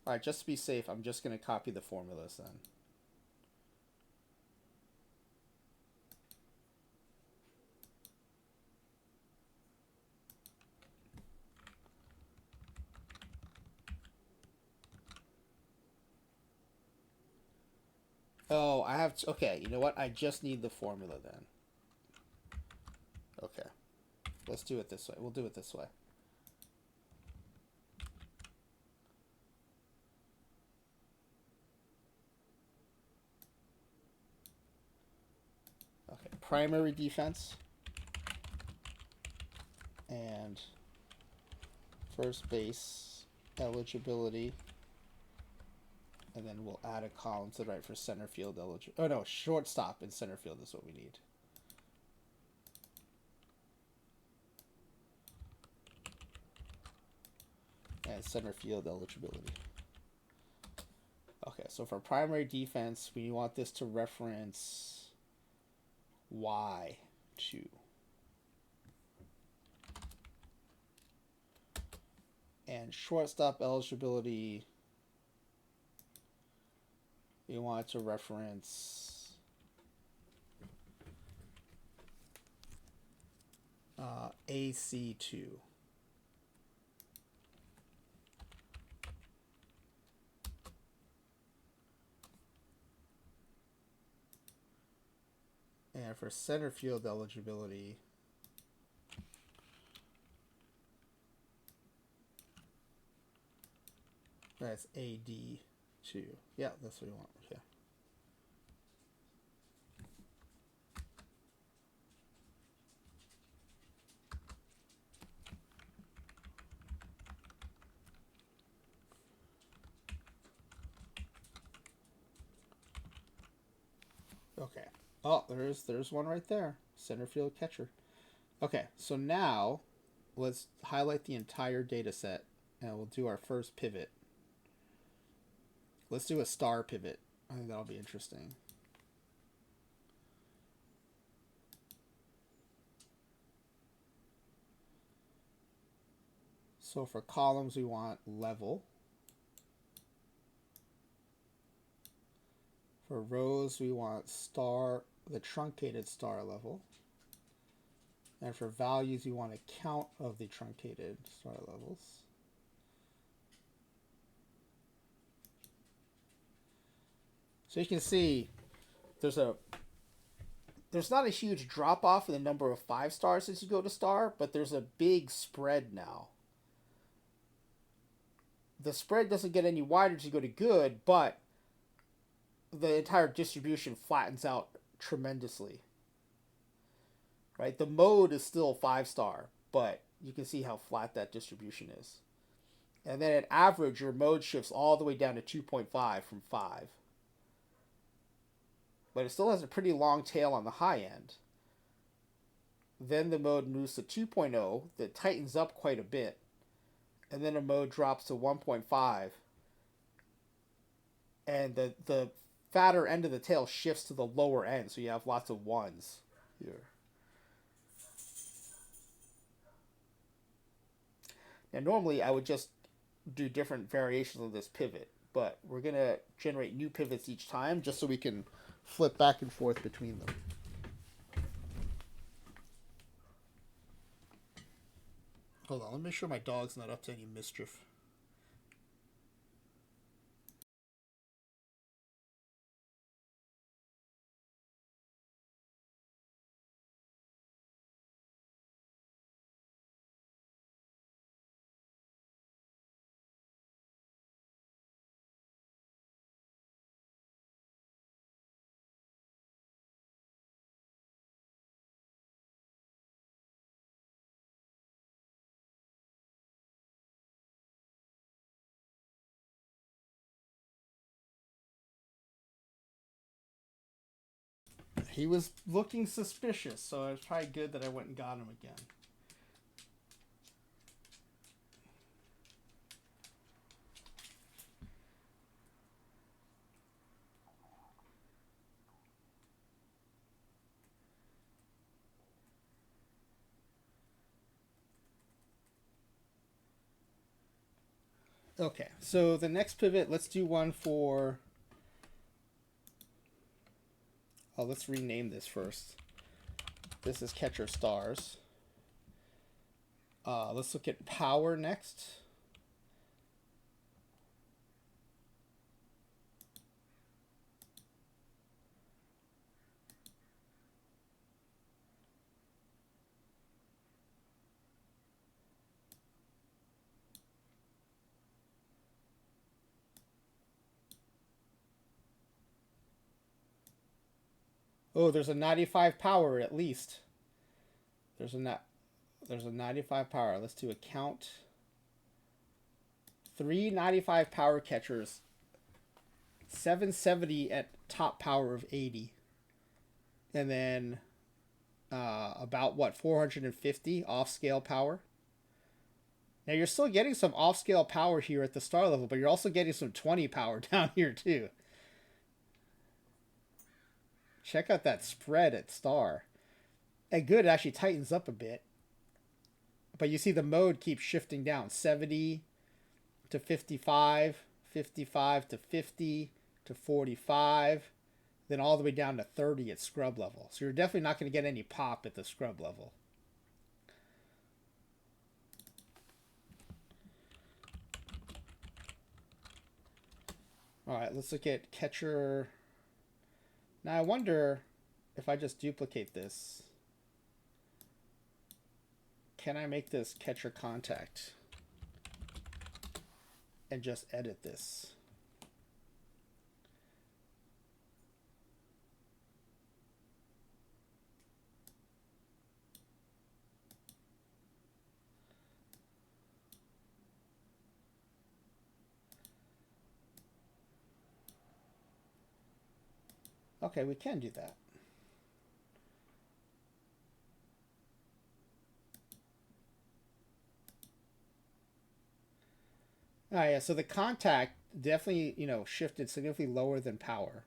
All right, just to be safe, I'm just going to copy the formulas then. Oh, I have to, okay, you know what? I just need the formula then. Okay. Let's do it this way. We'll do it this way. Okay, primary defense and first base eligibility, and then we'll add a column to the right for center field eligibility. Oh no, shortstop and center field is what we need. And center field eligibility. Okay, so for primary defense, we want this to reference Y2. And shortstop eligibility, we want to reference AC2. And for center field eligibility, that's AD2. Yeah, that's what we want. Yeah. Okay. Oh, there's one right there. Center field catcher. Okay, so now let's highlight the entire data set and we'll do our first pivot. Let's do a star pivot. I think that'll be interesting. So for columns, we want level. For rows, we want star, the truncated star level. And for values, we want a count of the truncated star levels. So you can see there's not a huge drop off in the number of 5 stars as you go to star, but there's a big spread now. The spread doesn't get any wider as you go to good, but the entire distribution flattens out tremendously. Right? The mode is still 5-star, but you can see how flat that distribution is. And then at average, your mode shifts all the way down to 2.5 from 5. But it still has a pretty long tail on the high end. Then the mode moves to 2.0 that tightens up quite a bit. And then a mode drops to 1.5. And the fatter end of the tail shifts to the lower end, so you have lots of ones here. Now normally I would just do different variations of this pivot, but we're going to generate new pivots each time just so we can flip back and forth between them. Hold on, let me make sure my dog's not up to any mischief. He was looking suspicious, so it was probably good that I went and got him again. Okay, so the next pivot, let's do one for. Oh, let's rename this first. This is Catcher Stars. Let's look at power next. Oh, there's a 95 power at least. There's a 95 power. Let's do a count. 395 power catchers. 770 at top power of 80. And then about what, 450 off scale power. Now you're still getting some off scale power here at the star level, but you're also getting some 20 power down here too. Check out that spread at star. At good, it actually tightens up a bit. But you see the mode keeps shifting down. 70 to 55, 55 to 50 to 45, then all the way down to 30 at scrub level. So you're definitely not going to get any pop at the scrub level. All right, let's look at catcher. Now I wonder if I just duplicate this, can I make this catcher contact and just edit this? Okay, we can do that. Oh yeah, so the contact definitely, shifted significantly lower than power.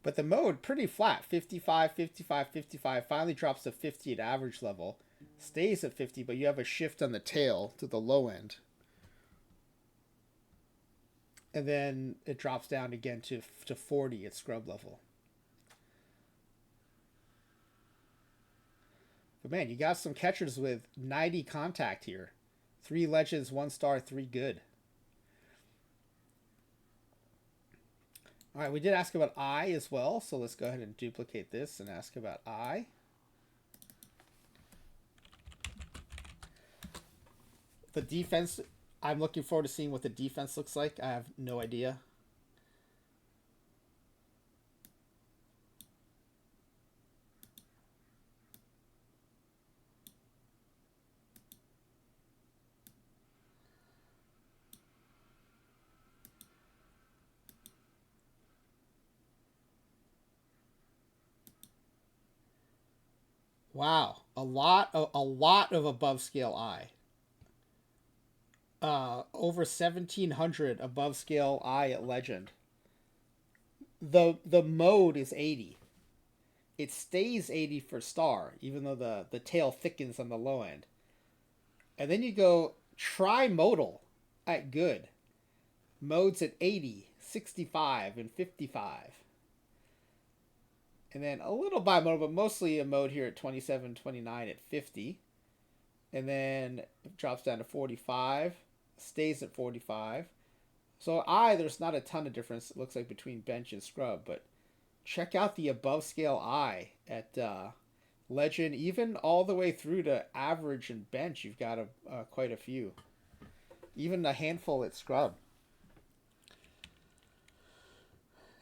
But the mode pretty flat, 55, 55, 55, finally drops to 50 at average level, stays at 50, but you have a shift on the tail to the low end. And then it drops down again to 40 at scrub level. But man, you got some catchers with 90 contact here. 3 legends, 1 star, 3 good. All right, we did ask about I as well, so let's go ahead and duplicate this and ask about I. The defense, I'm looking forward to seeing what the defense looks like. I have no idea. Wow, a lot of above scale I. Over 1,700 above scale I at legend. The mode is 80. It stays 80 for star, even though the tail thickens on the low end. And then you go tri-modal at good. Modes at 80, 65, and 55. And then a little bimodal, but mostly a mode here at 27, 29 at 50. And then it drops down to 45, stays at 45. So there's not a ton of difference, it looks like, between bench and scrub, but check out the above scale I at legend, even all the way through to average and bench. You've got quite a few, even a handful at scrub.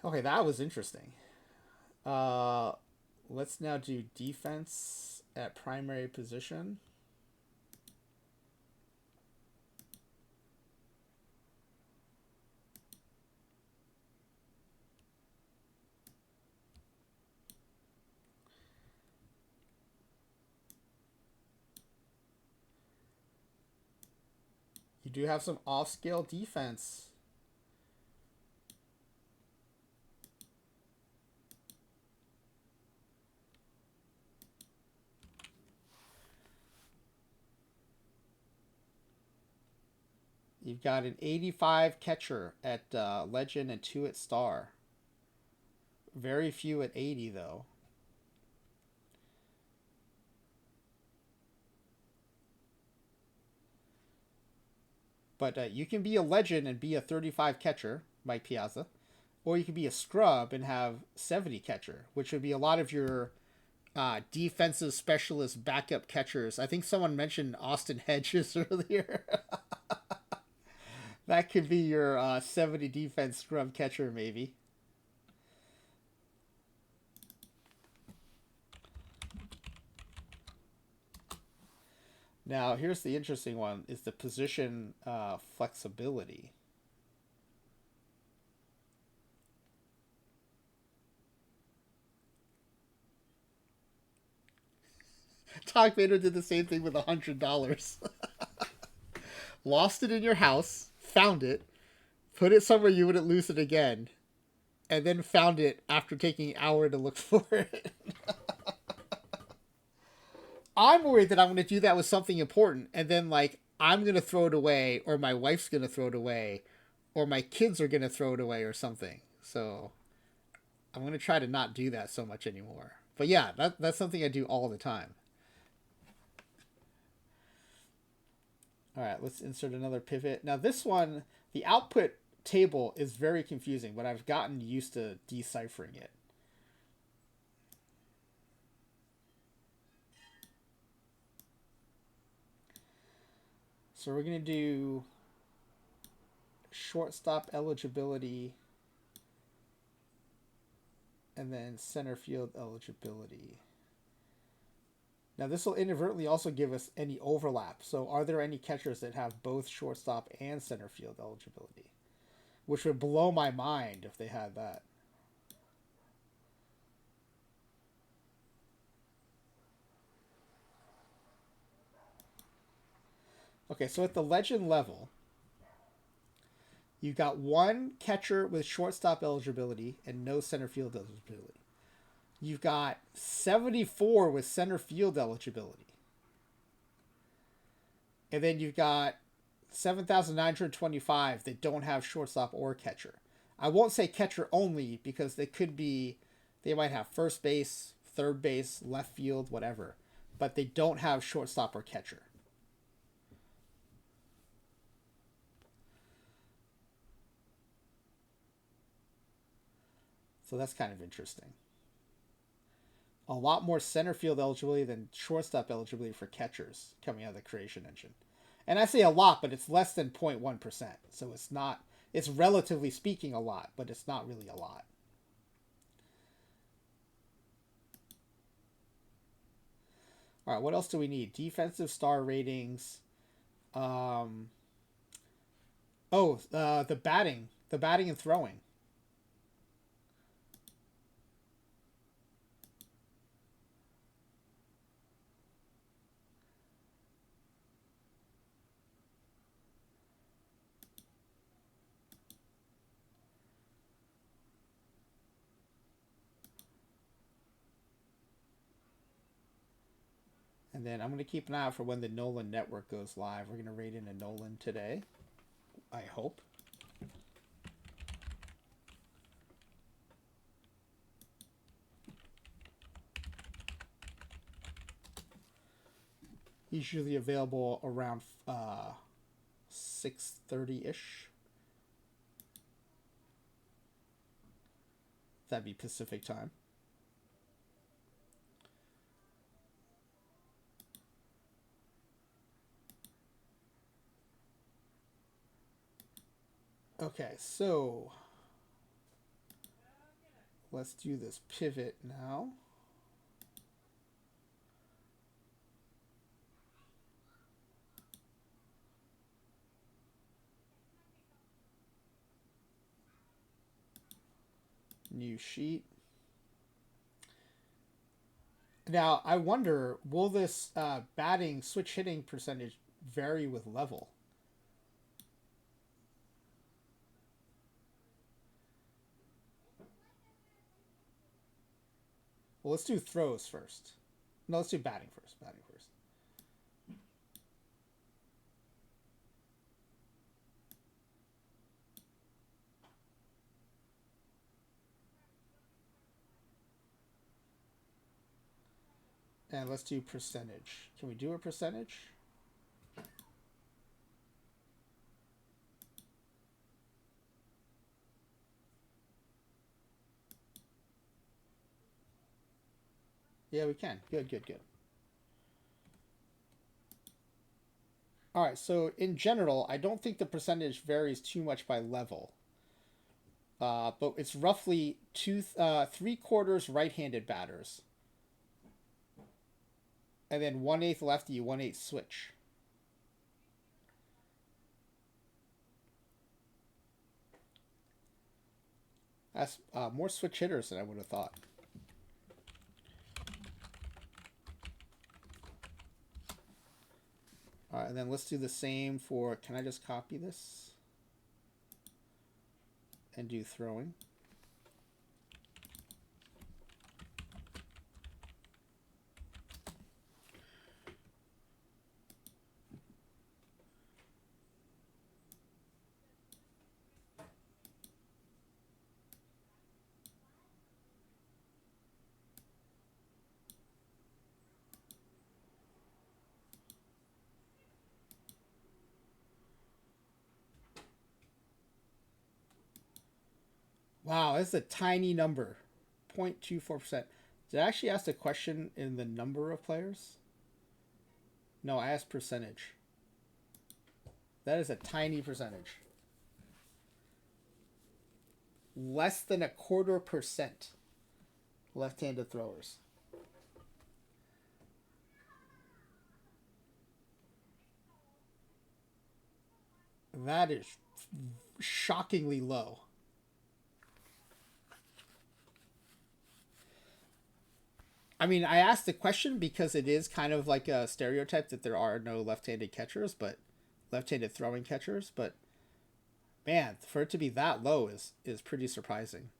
Okay, that was interesting. Let's now do defense at primary position. You do have some off-scale defense. You've got an 85 catcher at Legend and 2 at Star. Very few at 80, though. But you can be a Legend and be a 35 catcher, Mike Piazza. Or you can be a scrub and have 70 catcher, which would be a lot of your defensive specialist backup catchers. I think someone mentioned Austin Hedges earlier. That could be your 70 defense scrub catcher, maybe. Now, here's the interesting one, is the position flexibility. Talk Vader did the same thing with $100. Lost it in your house, found it, put it somewhere you wouldn't lose it again, and then found it after taking an hour to look for it. I'm worried that I'm going to do that with something important, and then, like, I'm going to throw it away, or my wife's going to throw it away, or my kids are going to throw it away, or something. So I'm going to try to not do that so much anymore. But yeah, that's something I do all the time. All right, let's insert another pivot. Now this one, the output table is very confusing, but I've gotten used to deciphering it. So we're going to do shortstop eligibility and then center field eligibility. Now this will inadvertently also give us any overlap. So are there any catchers that have both shortstop and center field eligibility? Which would blow my mind if they had that. Okay, so at the Legend level, you've got one catcher with shortstop eligibility and no center field eligibility. You've got 74 with center field eligibility. And then you've got 7,925 that don't have shortstop or catcher. I won't say catcher only because they might have first base, third base, left field, whatever. But they don't have shortstop or catcher. So that's kind of interesting. A lot more center field eligibility than shortstop eligibility for catchers coming out of the creation engine. And I say a lot, but it's less than 0.1%. So it's relatively speaking a lot, but it's not really a lot. All right, what else do we need? Defensive star ratings. The batting and throwing. And then I'm going to keep an eye out for when the Nolan network goes live. We're going to rate in a Nolan today, I hope. He's usually available around 6:30-ish. That'd be Pacific time. Okay, so let's do this pivot now. New sheet. Now, I wonder, will this batting switch hitting percentage vary with level? Well, let's do throws first. No, let's do batting first. Batting first. And let's do percentage. Can we do a percentage? Yeah, we can. Good, good, good. All right, so in general, I don't think the percentage varies too much by level. But it's roughly 3/4 right-handed batters, and then 1/8 lefty, 1/8 switch. That's more switch hitters than I would have thought. All right, and then let's do the same for. Can I just copy this and do throwing? Wow, that's a tiny number, 0.24%. Did I actually ask a question in the number of players? No, I asked percentage. That is a tiny percentage. Less than 1/4% left-handed throwers. That is shockingly low. I mean, I asked the question because it is kind of like a stereotype that there are no left-handed catchers, but left-handed throwing catchers. But man, for it to be that low is pretty surprising.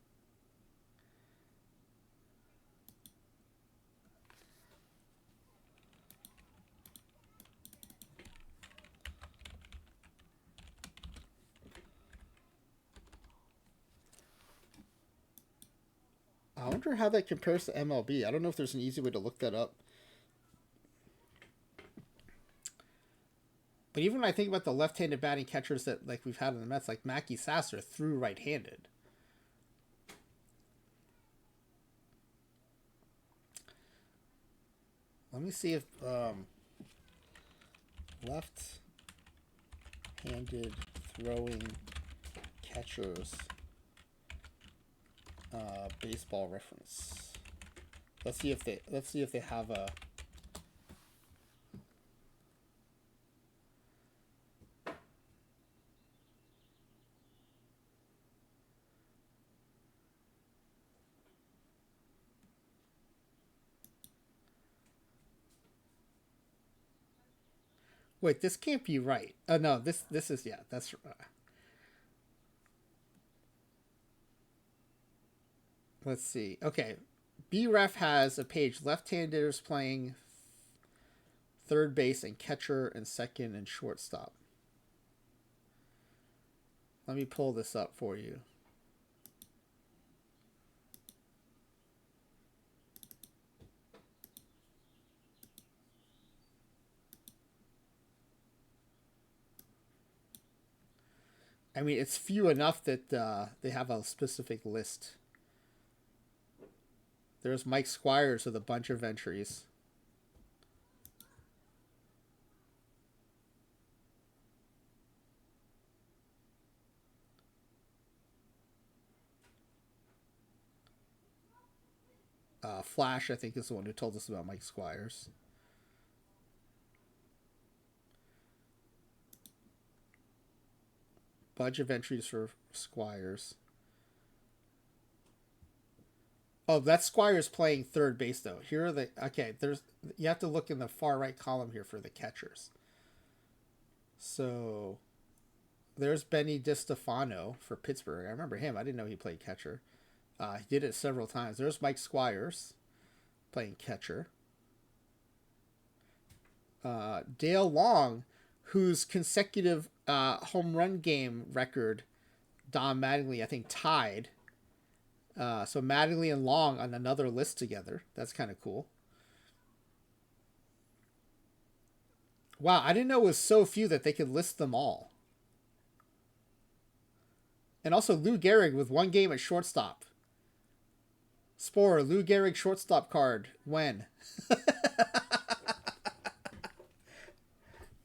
I wonder how that compares to MLB. I don't know if there's an easy way to look that up. But even when I think about the left-handed batting catchers that like we've had in the Mets, like Mackey Sasser threw right-handed. Let me see if left-handed throwing catchers baseball reference. Let's see if they have a. Wait, this can't be right. Oh no, this is yeah. That's. Let's see. Okay, BREF has a page left-handers playing third base and catcher and second and shortstop. Let me pull this up for you. I mean, it's few enough that they have a specific list. There's Mike Squires with a bunch of entries. Flash, I think, is the one who told us about Mike Squires. Bunch of entries for Squires. Oh, that's Squires playing third base though. Here are the okay. There's you have to look in the far right column here for the catchers. So there's Benny DiStefano for Pittsburgh. I remember him. I didn't know he played catcher. He did it several times. There's Mike Squires playing catcher. Dale Long, whose consecutive home run game record Don Mattingly, I think, tied. So Mattingly and Long on another list together. That's kind of cool. Wow, I didn't know it was so few that they could list them all. And also Lou Gehrig with 1 game at shortstop. Spore, Lou Gehrig shortstop card. When?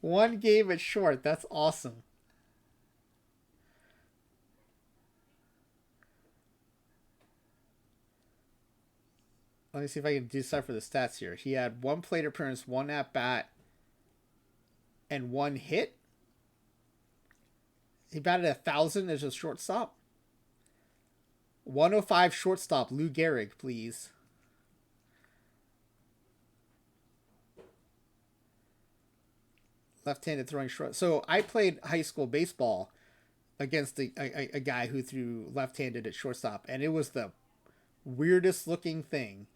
1 game at short. That's awesome. Let me see if I can decipher the stats here. He had 1 plate appearance, 1 at-bat, and 1 hit. He batted 1,000 as a shortstop. 105 shortstop, Lou Gehrig, please. Left-handed throwing short. So I played high school baseball against a guy who threw left-handed at shortstop, and it was the weirdest looking thing.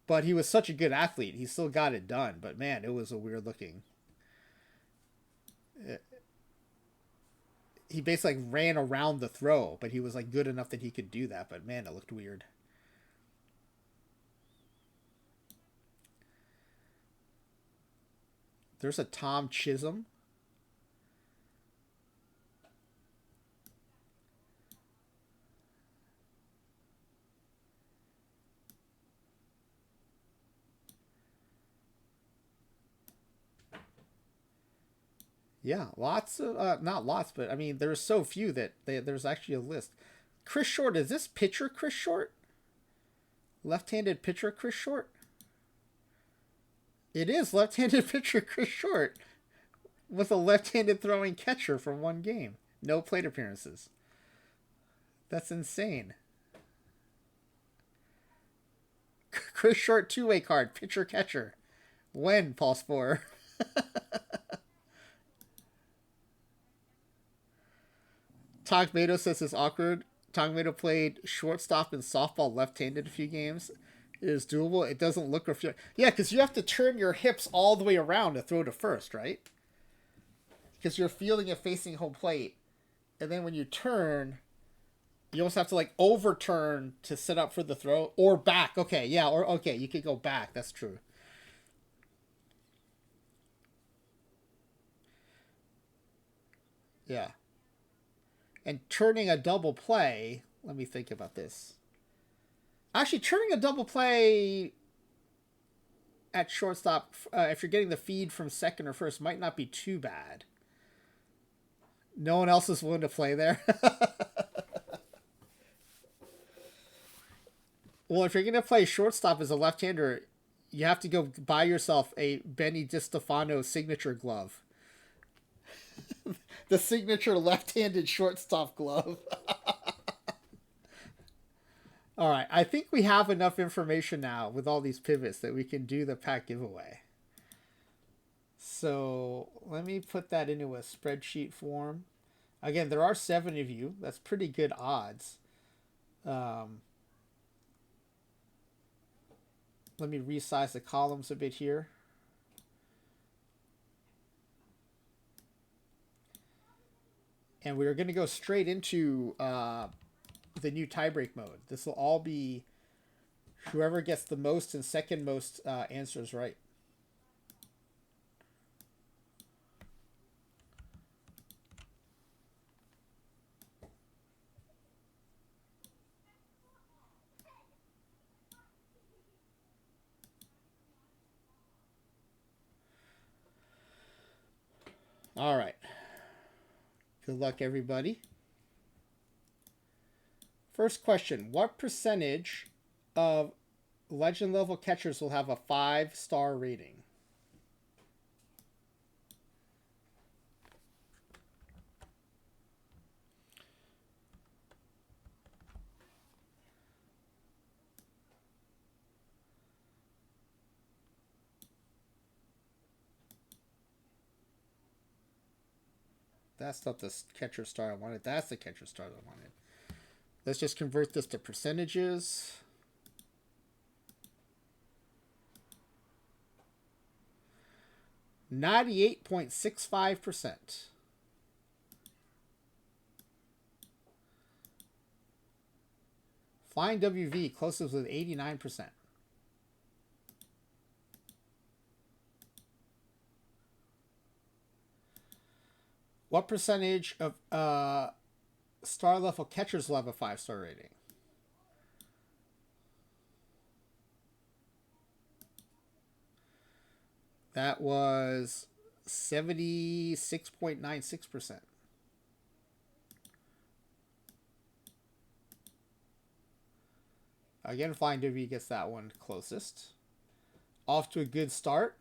But he was such a good athlete. He still got it done. But man, it was a weird looking. He basically like ran around the throw, but he was like good enough that he could do that. But man, it looked weird. There's a Tom Chisholm. Yeah, lots of not lots, but I mean there's so few that there's actually a list. Chris Short, is this pitcher Chris Short? Left-handed pitcher Chris Short? It is left-handed pitcher Chris Short with a left-handed throwing catcher for 1 game. No plate appearances. That's insane. Chris Short 2-way card, pitcher catcher. When, Paul Spore? Togmato says it's awkward. Togmato played shortstop and softball left-handed a few games. It is doable. It doesn't look or feel. Yeah, because you have to turn your hips all the way around to throw to first, right? Because you're fielding it facing home plate, and then when you turn, you almost have to like overturn to set up for the throw or back. Okay, yeah, or okay, you could go back. That's true. Yeah, and turning a double play. Let me think about this. Actually, turning a double play at shortstop, if you're getting the feed from second or first, might not be too bad. No one else is willing to play there. Well, if you're going to play shortstop as a left-hander, you have to go buy yourself a Benny DiStefano signature glove. The signature left-handed shortstop glove. All right, I think we have enough information now with all these pivots that we can do the pack giveaway. So let me put that into a spreadsheet form. Again, there are 7 of you. That's pretty good odds. Let me resize the columns a bit here. And we're going to go straight into the new tiebreak mode. This will all be whoever gets the most and second most answers right. All right. Good luck, everybody. First question. What percentage of legend level catchers will have a 5-star rating? That's not the catcher star I wanted. That's the catcher star I wanted. Let's just convert this to percentages. %98.65%. Flying WV closest with 89%. What percentage of star level catchers will have a 5-star rating? That was 76.96%. Again, Flying W gets that one closest. Off to a good start.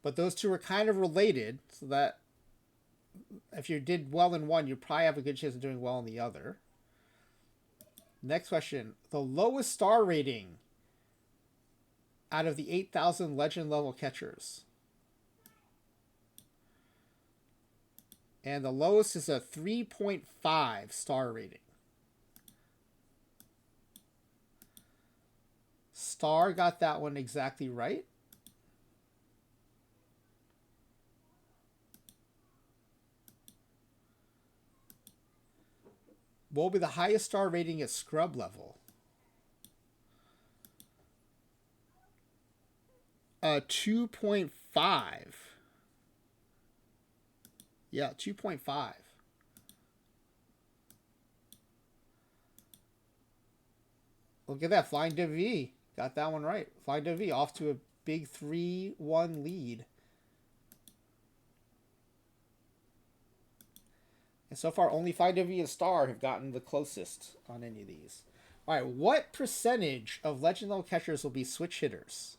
But those two are kind of related, so that if you did well in one, you probably have a good chance of doing well in the other. Next question. The lowest star rating out of the 8,000 legend level catchers. And the lowest is a 3.5 star rating. Star got that one exactly right. What will be the highest star rating at scrub level? 2.5. Yeah, 2.5. Look at that. Flying W got that one right. Flying W off to a big 3-1 lead. And so far, only Flying W and Star have gotten the closest on any of these. All right, what percentage of legend level catchers will be switch hitters?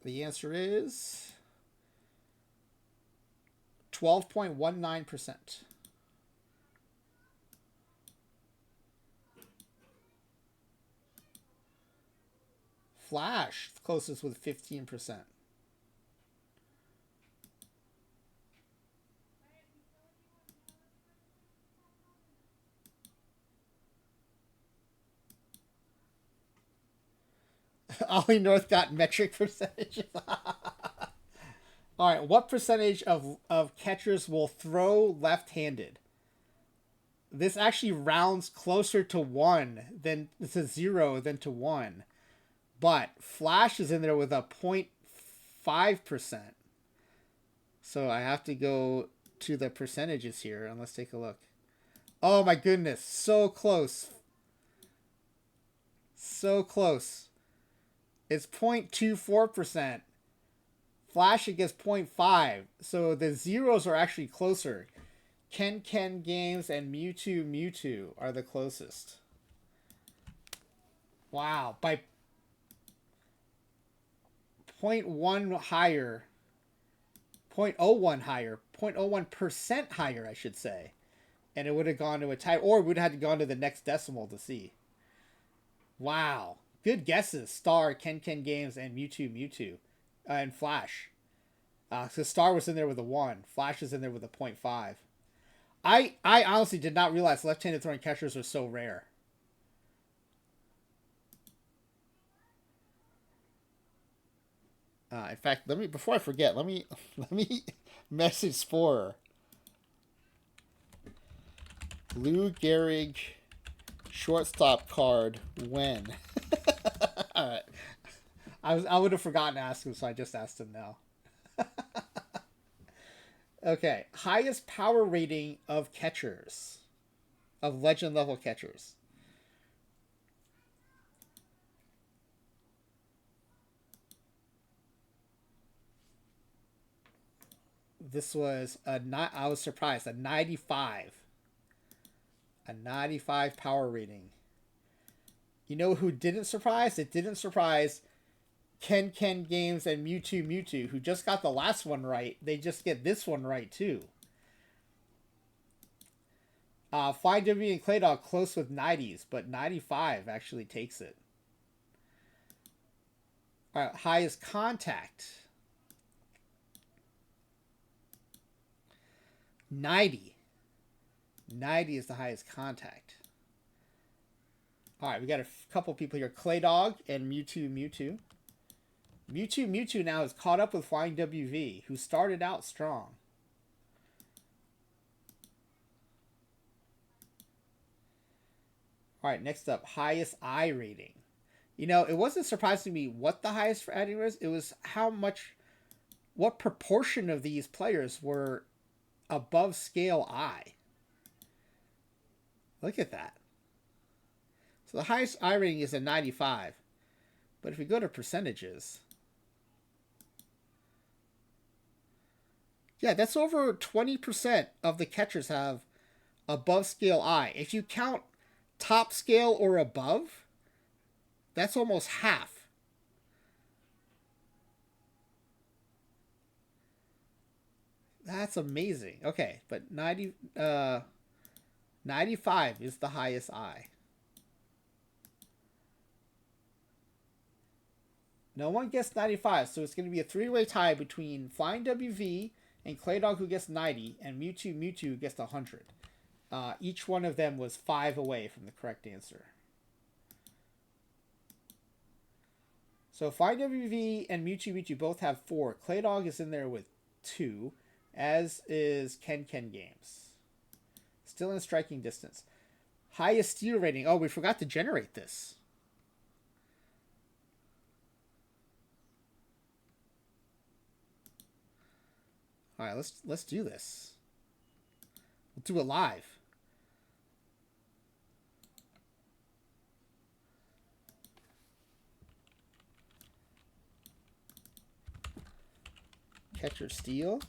The answer is 12.19%. Flash, closest with 15%. Ollie North got metric percentages. All right, what percentage of catchers will throw left-handed? This actually rounds closer to 1 than to 0 than to 1. But Flash is in there with a 0.5%. So I have to go to the percentages here, and let's take a look. Oh my goodness, so close. So close. It's 0.24%. Flash gets 0.5. So the zeros are actually closer. Ken Games and Mewtwo are the closest. Wow. By 0.1 higher. 0.01 higher. 0.01% higher, I should say. And it would have gone to a tie. Or we would have had to go to the next decimal to see. Wow. Good guesses. Star, Ken Games, and Mewtwo. And Flash. So Star was in there with a 1. Flash is in there with a 0.5. I honestly did not realize left-handed throwing catchers are so rare. In fact, before I forget, let me message Sporer. Lou Gehrig shortstop card when? All right. I would have forgotten to ask him, so I just asked him now. Okay. Highest power rating of catchers. Of legend level catchers. This was I was surprised. A 95. A 95 power rating. You know who didn't surprise? It didn't surprise Ken Games and Mewtwo, who just got the last one right. They just get this one right, too. Flying W and Claydog close with 90s, but 95 actually takes it. All right, highest contact. 90. 90 is the highest contact. All right, we got a couple people here. Claydog and Mewtwo. Mewtwo now is caught up with Flying WV, who started out strong. All right, next up, highest I rating. You know, it wasn't surprising to me what the highest rating was. It was how much, what proportion of these players were above scale I. Look at that. So the highest I rating is a 95. But if we go to percentages, yeah, that's over 20% of the catchers have above scale I. If you count top scale or above, that's almost half. That's amazing. Okay, but 95 is the highest I. No one gets 95, so it's going to be a three-way tie between Flying WV and Claydog, who gets 90, and Mewtwo who gets 100. Each one of them was 5 away from the correct answer. So Flying WV and Mewtwo both have 4. Claydog is in there with 2, as is Ken Games. Still in striking distance. Highest steal rating. Oh, we forgot to generate this. All right, let's do this. We'll do it live. Catcher steal.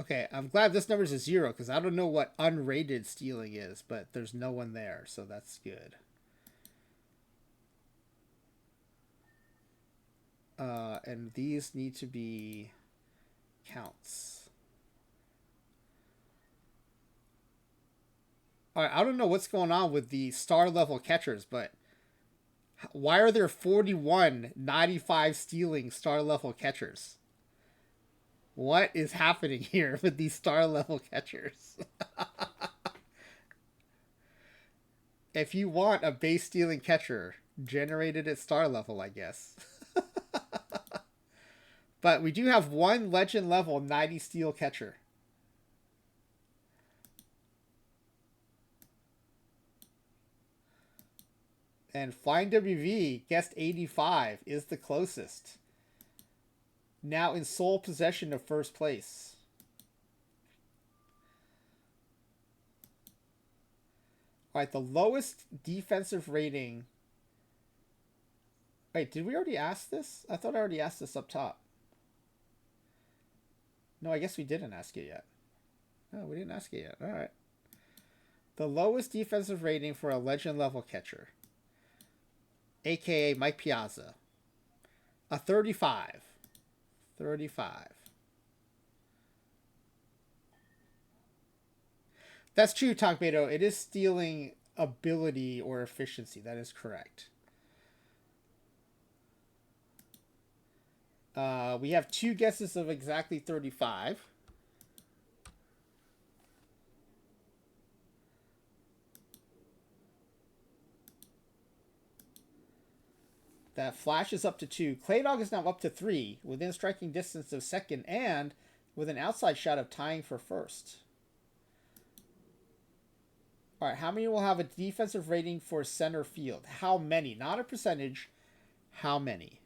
Okay, I'm glad this number's a 0 because I don't know what unrated stealing is, but there's no one there, so that's good. And these need to be counts. All right, I don't know what's going on with the star level catchers, but why are there 41 95 stealing star level catchers? What is happening here with these star level catchers? If you want a base stealing catcher, generated at star level, I guess. But we do have one legend level 90 steal catcher. And Flying WV, guessed 85, is the closest. Now in sole possession of first place. All right, the lowest defensive rating. Wait, did we already ask this? I thought I already asked this up top. No, I guess we didn't ask it yet. No, we didn't ask it yet. All right. The lowest defensive rating for a legend level catcher, aka Mike Piazza, a 35. 35. That's true, Takbedo. It is stealing ability or efficiency. That is correct. We have 2 guesses of exactly 35. That Flash is up to 2. Claydog is now up to 3, within striking distance of second, and with an outside shot of tying for first. All right, how many will have a defensive rating for center field? How many? Not a percentage. How many?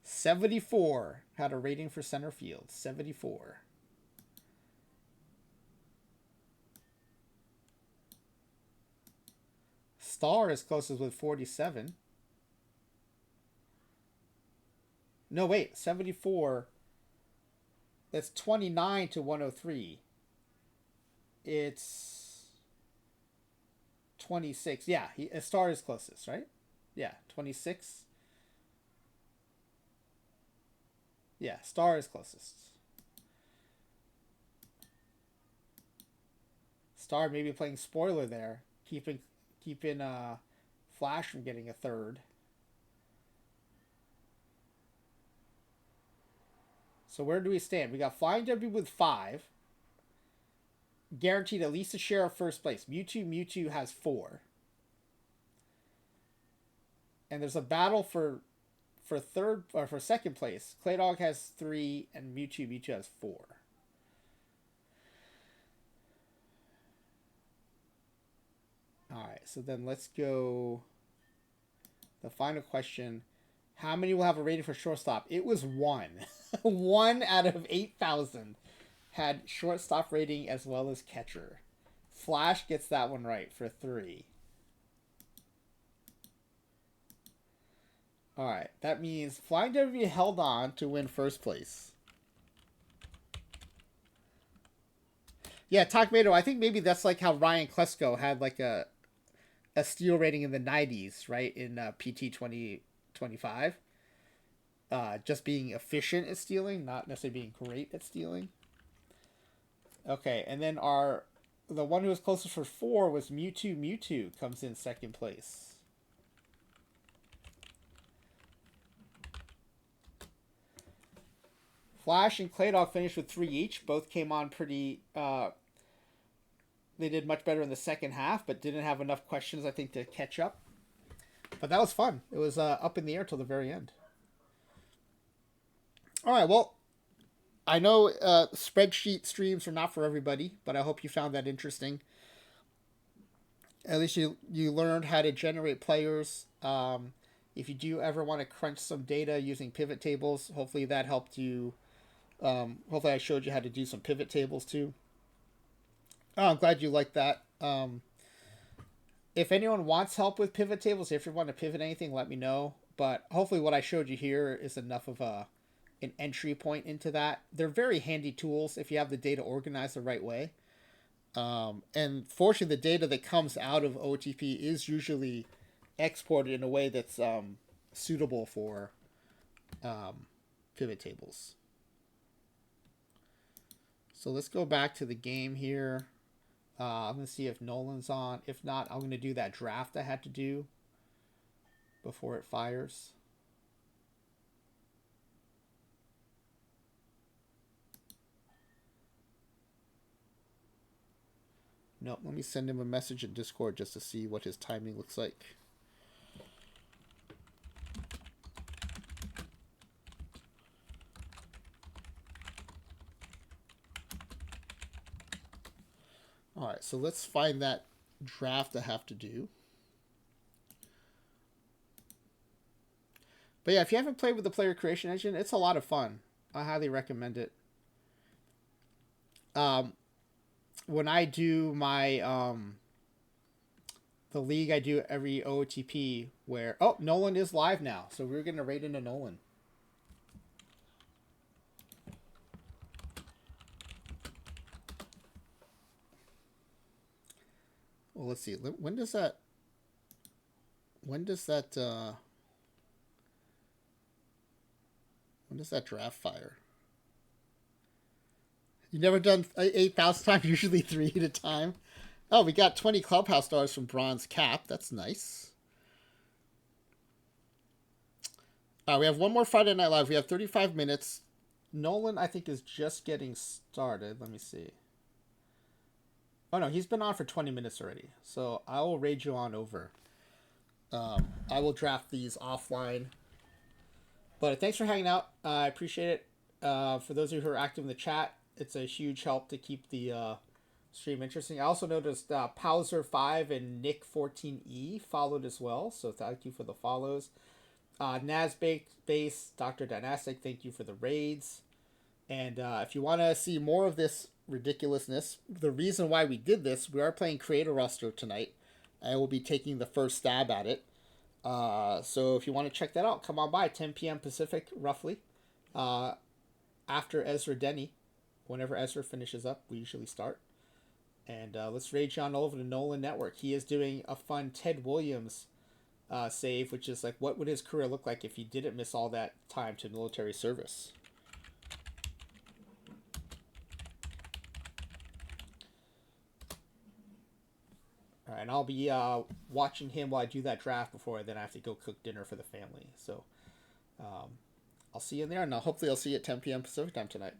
$74 had a rating for center field. 74. Star is closest with 47. No, wait, 74. That's 29 to 103. It's 26. Yeah, a Star is closest, right? Yeah, 26. Yeah, Star is closest. Star maybe playing spoiler there, keeping Flash from getting a third. So where do we stand? We got Flying W with 5. Guaranteed at least a share of first place. Mewtwo has 4. And there's a battle for third or for second place. Claydog has 3 and Mewtwo has 4. Alright, so then let's go. The final question. How many will have a rating for shortstop? It was 1. 1 out of 8,000 had shortstop rating as well as catcher. Flash gets that one right for 3. Alright, that means Flying W held on to win first place. Yeah, Takmedo, I think maybe that's like how Ryan Klesko had like a steal rating in the 90s, right? In PT 2025. Just being efficient at stealing, not necessarily being great at stealing. Okay, and then the one who was closest for 4 was Mewtwo comes in second place. Flash and Claydog finished with 3 each. Both came on pretty. They did much better in the second half, but didn't have enough questions, I think, to catch up. But that was fun. It was up in the air till the very end. All right, well, I know spreadsheet streams are not for everybody, but I hope you found that interesting. At least you learned how to generate players. If you do ever want to crunch some data using pivot tables, hopefully that helped you. Hopefully I showed you how to do some pivot tables too. Oh, I'm glad you liked that. If anyone wants help with pivot tables, if you want to pivot anything, let me know. But hopefully what I showed you here is enough of an entry point into that. They're very handy tools if you have the data organized the right way. And fortunately, the data that comes out of OOTP is usually exported in a way that's suitable for pivot tables. So let's go back to the game here. I'm going to see if Nolan's on. If not, I'm going to do that draft I had to do before it fires. Nope, let me send him a message in Discord just to see what his timing looks like. All right, so let's find that draft I have to do. But yeah, if you haven't played with the player creation engine, it's a lot of fun. I highly recommend it. When I do my the league, I do every OOTP where Nolan is live now, so we're gonna raid into Nolan. Well, let's see. When does that draft fire? You never done 8,000 times, usually 3 at a time. Oh, we got 20 Clubhouse stars from Bronze Cap. That's nice. We have one more Friday Night Live. We have 35 minutes. Nolan, I think, is just getting started. Let me see. Oh, no, he's been on for 20 minutes already. So I will raid you on over. I will draft these offline. But thanks for hanging out. I appreciate it. For those of you who are active in the chat, it's a huge help to keep the stream interesting. I also noticed Powser5 and Nick14E followed as well. So thank you for the follows. Nasbase, Dr. Dynastic, thank you for the raids. And if you want to see more of this ridiculousness, the reason why we did this, we are playing Creator Roster tonight. I will be taking the first stab at it. So if you want to check that out, come on by 10 p.m. Pacific, roughly. After Ezra Denny. Whenever Ezra finishes up, we usually start. And let's raid John over to Nolan Network. He is doing a fun Ted Williams save, which is like, what would his career look like if he didn't miss all that time to military service? All right, and I'll be watching him while I do that draft before then I have to go cook dinner for the family. So I'll see you in there, and hopefully I'll see you at 10 p.m. Pacific time tonight.